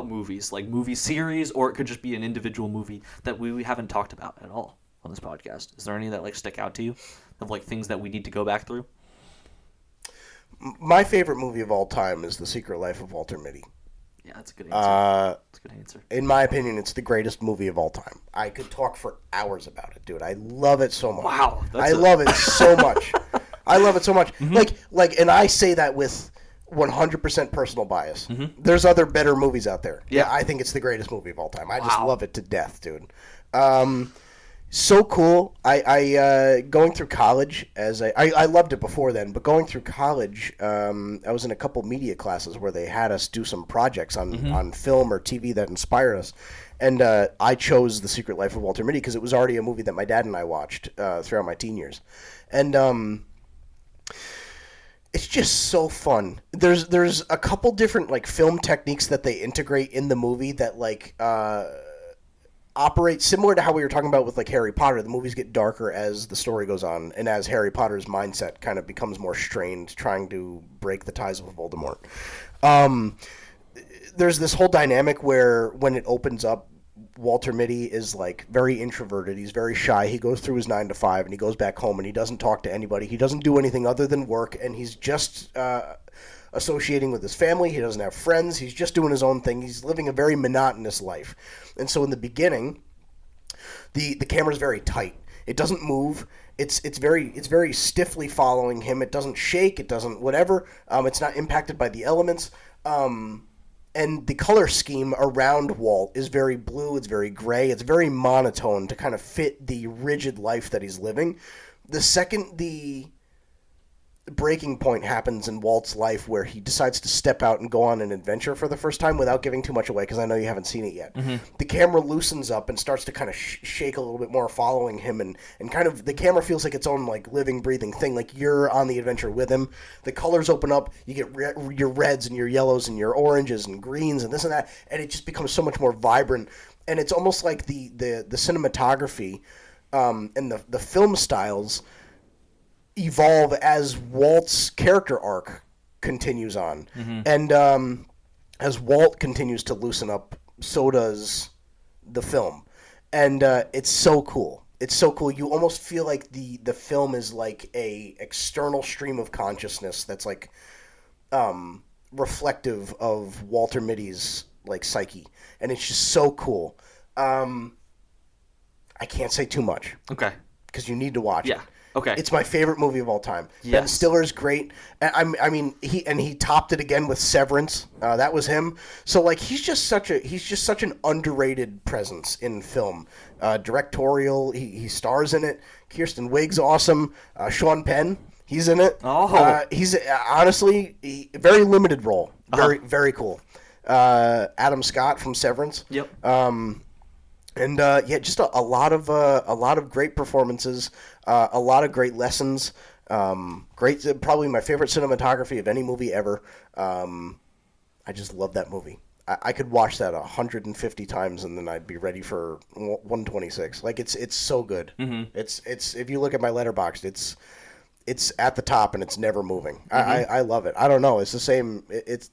movies, like movie series, or it could just be an individual movie that we haven't talked about at all on this podcast. Is there any that like stick out to you of like things that we need to go back through? My favorite movie of all time is The Secret Life of Walter Mitty. Yeah, that's a good answer. That's a good answer. In my opinion, it's the greatest movie of all time. I could talk for hours about it, dude. I love it so much. Wow. Love it so much. I love it so much. Like, and I say that with 100% personal bias. There's other better movies out there. Yeah. I think it's the greatest movie of all time. I just love it to death, dude. So cool. I going through college I loved it before then, but going through college, I was in a couple media classes where they had us do some projects on film or TV that inspired us, and I chose The Secret Life of Walter Mitty because it was already a movie that my dad and I watched throughout my teen years, and it's just so fun. There's a couple different like film techniques that they integrate in the movie that like operate similar to how we were talking about with like Harry Potter. The movies get darker as the story goes on, and as Harry Potter's mindset kind of becomes more strained, trying to break the ties with Voldemort. There's this whole dynamic where when it opens up, Walter Mitty is like very introverted. He's very shy. He goes through his 9 to 5 and he goes back home and he doesn't talk to anybody. He doesn't do anything other than work, and he's just associating with his family. He doesn't have friends. He's just doing his own thing. He's living a very monotonous life. And so in the beginning, the camera's very tight. It doesn't move. It's very stiffly following him. It doesn't shake. It doesn't whatever. It's not impacted by the elements. And the color scheme around Walt is very blue. It's very gray. It's very monotone to kind of fit the rigid life that he's living. The second the breaking point happens in Walt's life where he decides to step out and go on an adventure for the first time without giving too much away, because I know you haven't seen it yet. The camera loosens up and starts to kind of shake a little bit more following him, and kind of the camera feels like its own like living, breathing thing, like you're on the adventure with him. The colors open up. You get your reds and your yellows and your oranges and greens and this and that, and it just becomes so much more vibrant. And it's almost like the cinematography and the film styles evolve as Walt's character arc continues on. And as Walt continues to loosen up, so does the film. And it's so cool. It's so cool. You almost feel like the film is like a external stream of consciousness that's like reflective of Walter Mitty's like psyche. And it's just so cool. I can't say too much. Okay. Because you need to watch it. Okay. It's my favorite movie of all time. Yes. Ben Stiller's great. I mean, he topped it again with Severance. That was him. So like he's just such an underrated presence in film. Directorial, he stars in it. Kirsten Wiig's awesome. Sean Penn, he's in it. He's honestly very limited role. Very cool. Adam Scott from Severance. Yep. And just a lot of great performances, a lot of great lessons. Probably my favorite cinematography of any movie ever. I just love that movie. I could watch that 150 times and then I'd be ready for 126. Like it's so good. It's if you look at my Letterboxd, it's at the top and it's never moving. I love it. I don't know. It's the same. It's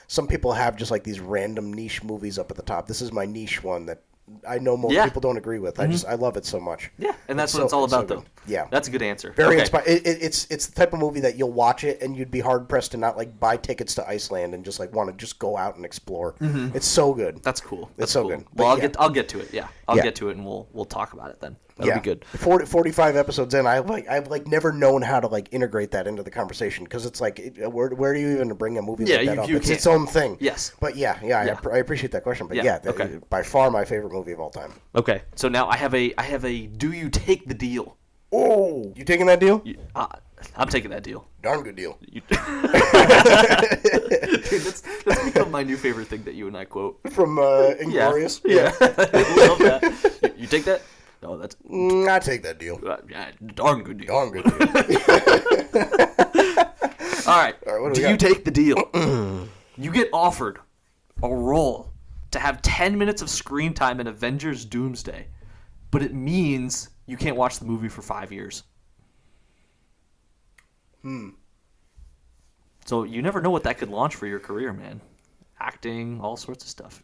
some people have just like these random niche movies up at the top. This is my niche one that I know most people don't agree with. I love it so much. Yeah, and that's what it's all about, though. Yeah, that's a good answer. Very inspiring. It's the type of movie that you'll watch it and you'd be hard pressed to not like buy tickets to Iceland and just like want to just go out and explore. It's so good. That's cool. It's so good. Well, I'll get to it. Yeah, I'll get to it and we'll talk about it then. That'll be good. 45 episodes in, I've never known how to like integrate that into the conversation, because it's like where do you even bring a movie like that up? It's its own thing. Yes. But I appreciate that question. But by far my favorite movie of all time. Okay, so now I have a do you take the deal? Oh, you taking that deal? I'm taking that deal. Darn good deal. Dude, that's become my new favorite thing that you and I quote. From Inglourious? Yeah. I love that. You take that? No, that's... I take that deal. Yeah, darn good deal. Darn good deal. All right. What do you take the deal? You get offered a role to have 10 minutes of screen time in Avengers Doomsday, but it means you can't watch the movie for 5 years. So you never know what that could launch for your career, man. Acting, all sorts of stuff.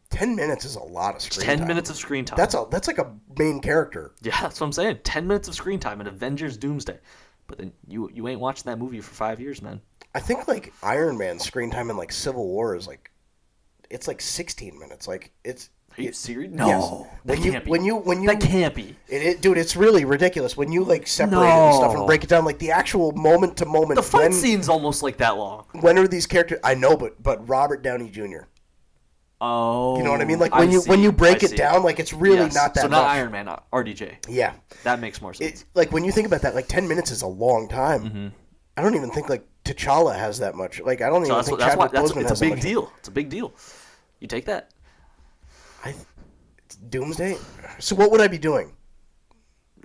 10 minutes is a lot of screen time. 10 minutes of screen time. That's like a main character. Yeah, that's what I'm saying. 10 minutes of screen time in Avengers Doomsday. But then you ain't watching that movie for 5 years, man. I think like Iron Man's screen time in like Civil War is like, it's like 16 minutes. Like it's. Are you serious? No, yes. that can't be. When you that can't be. Dude, it's really ridiculous when you like separate it and stuff and break it down. Like the actual moment to moment. The fight scene's almost like that long. When are these characters? I know, but Robert Downey Jr. Oh, you know what I mean? Like when you break it down, like it's really not that. So not much. Iron Man, RDJ. Yeah, that makes more sense. Like when you think about that, like 10 minutes is a long time. Mm-hmm. I don't even think like T'Challa has that much. Like I don't even think Chadwick Boseman has it's a big deal. It's a big deal. You take that. Doomsday? So what would I be doing?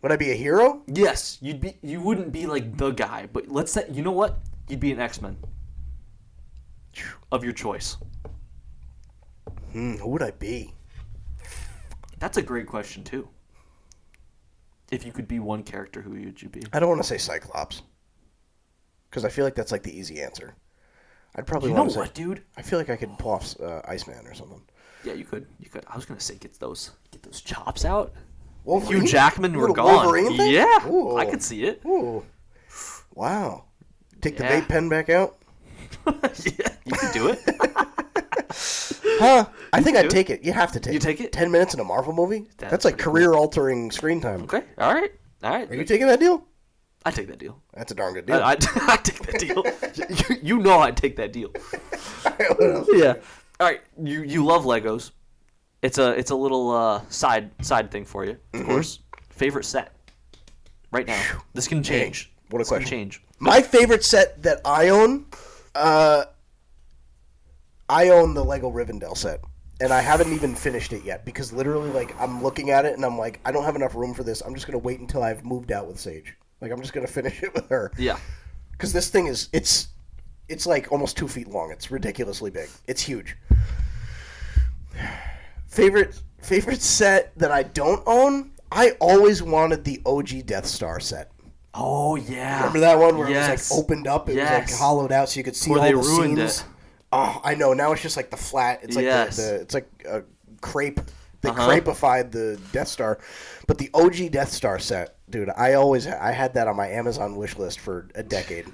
Would I be a hero? Yes, you wouldn't be like the guy, but let's say, you know what? You'd be an X-Men of your choice. Who would I be? That's a great question too. If you could be one character, who would you be? I don't want to say Cyclops, because I feel like that's like the easy answer. I'd probably want to say, dude? I feel like I could pull off Iceman or something. Yeah, you could. I was gonna say get those chops out. Wolverine? Hugh Jackman were gone. Wolverine thing? Yeah, Ooh. I could see it. Ooh. Wow. Take the vape pen back out. Yeah, you could do it. Huh? I think I'd take it. You have to take it. You take it? 10 minutes in a Marvel movie? That's like career-altering screen time. Okay. All right. Are you taking that deal? I take that deal. That's a darn good deal. I take that deal. You know I'd take that deal. What else? Yeah. All right. You love Legos. It's a little side thing for you, of course. Favorite set right now. This can change. What a question. Can change. My favorite set that I own, I own the Lego Rivendell set. And I haven't even finished it yet because literally, like, I'm looking at it and I'm like, I don't have enough room for this. I'm just going to wait until I've moved out with Sage. Like, I'm just going to finish it with her. Yeah. Because this thing is, it's like almost 2 feet long. It's ridiculously big. It's huge. Favorite set that I don't own? I always wanted the OG Death Star set. Oh, yeah. Remember that one where it was like opened up? It was like hollowed out so you could see all the ruined scenes. It. Oh, I know. Now it's just like the flat. It's like it's like a crepe. They crepified the Death Star. But the OG Death Star set, dude, I had that on my Amazon wish list for a decade.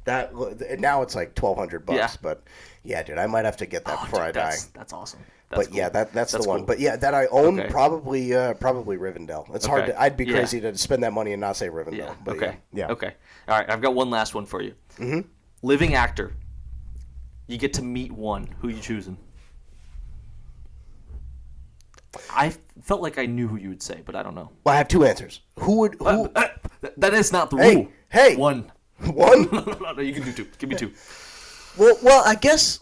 That now it's like $1,200. Yeah. But yeah, dude, I might have to get that before I die. That's awesome. That's cool. Yeah, that's the one. Cool. But yeah, that I own probably Rivendell. It's hard to. I'd be crazy to spend that money and not say Rivendell. Yeah. But okay. Yeah. Okay. All right. I've got one last one for you. Mm-hmm. Living actor. You get to meet one. Who you choosing? I felt like I knew who you would say, but I don't know. Well, I have two answers. Who? That is not the rule. Hey. One. One? No, you can do two. Give me two. Well, I guess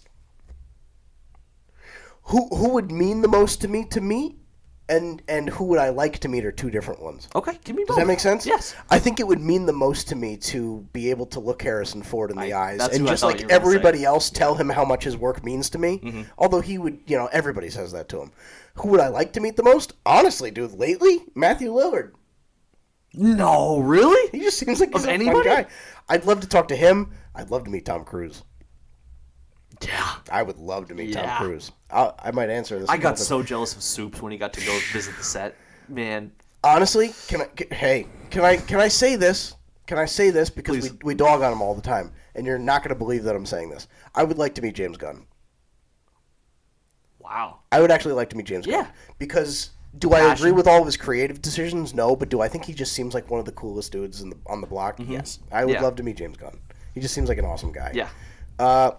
who would mean the most to me, and who would I like to meet are two different ones. Okay, give me both. Does that make sense? Yes. I think it would mean the most to me to be able to look Harrison Ford in the eyes and just like everybody else tell him how much his work means to me. Mm-hmm. Although he would, everybody says that to him. Who would I like to meet the most? Honestly, dude, lately, Matthew Lillard. No, really? He just seems like he's a fun guy. I'd love to talk to him. I'd love to meet Tom Cruise. Yeah. I would love to meet Tom Cruise. I might answer this. I got so jealous of Soups when he got to go visit the set. Man. Honestly, can I say this? Can I say this? Because we dog on him all the time, and you're not going to believe that I'm saying this. I would like to meet James Gunn. Wow. I would actually like to meet James Gunn. Because do I agree with all of his creative decisions? No, but do I think he just seems like one of the coolest dudes on the block? Mm-hmm. Yes. I would love to meet James Gunn. He just seems like an awesome guy. Yeah.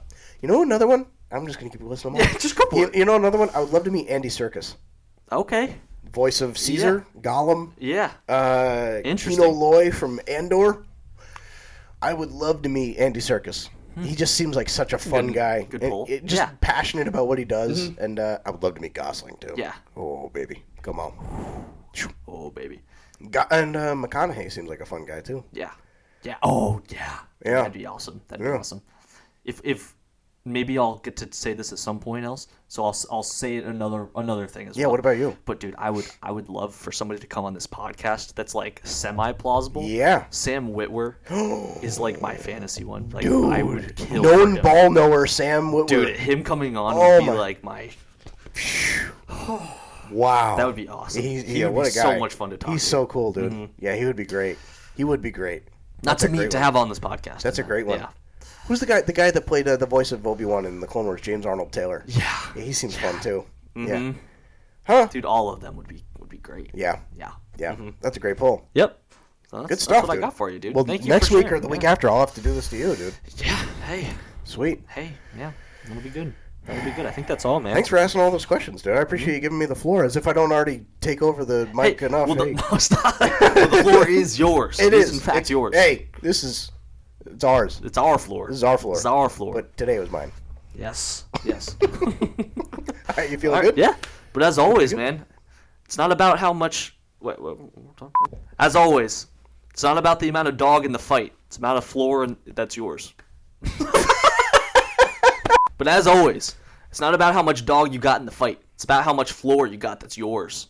You know another one? I'm just going to keep listening. Yeah, just go for it. You know another one? I would love to meet Andy Serkis. Okay. Voice of Caesar, Gollum. Yeah. Interesting. Kino Loy from Andor. I would love to meet Andy Serkis. He just seems like such a fun guy. Good pull. Just passionate about what he does. And I would love to meet Gosling, too. Yeah. Oh, baby. Come on. Oh, baby. And McConaughey seems like a fun guy, too. Yeah. Yeah. Oh, yeah. Yeah. That'd be awesome. That'd be awesome. If maybe I'll get to say this at some point else, so I'll say another thing as well. Yeah, what about you? But dude, I would love for somebody to come on this podcast that's like semi-plausible. Yeah. Sam Witwer is like my fantasy one. Like Dude, I would kill known him. ball knower Sam Witwer. Dude, him coming on would be like my. Wow. That would be awesome. He would what be a guy. so much fun to talk to. He's so cool, dude. Yeah, he would be great. He would be great. Not to meet to have on this podcast. That's a great one. Yeah. Who's the guy? The guy that played the voice of Obi-Wan in the Clone Wars, James Arnold Taylor. Yeah. He seems fun too. Mm-hmm. Yeah. Huh? Dude, all of them would be great. Yeah. Yeah. Yeah. That's a great pull. Yep. So Good stuff, that's what dude. I got for you, dude. Well, Thank you next for week sharing. or the week after, I'll have to do this to you, dude. Yeah. Hey. Sweet. Hey. Yeah. That'll be good. That'll be good. I think that's all, man. Thanks for asking all those questions, dude. I appreciate you giving me the floor, as if I don't already take over the mic enough. Well, Hey. no, stop. Well, the floor is yours. It is. in fact, yours. Hey, it's ours. It's our floor. This is our floor. It's our floor. But today was mine. Yes. Yes. All right, you feeling All right, good? yeah. But as always, man, it's not about how much. As always, it's not about the amount of dog in the fight. It's the amount of floor that's yours. But as always, it's not about how much dog you got in the fight. It's about how much floor you got that's yours.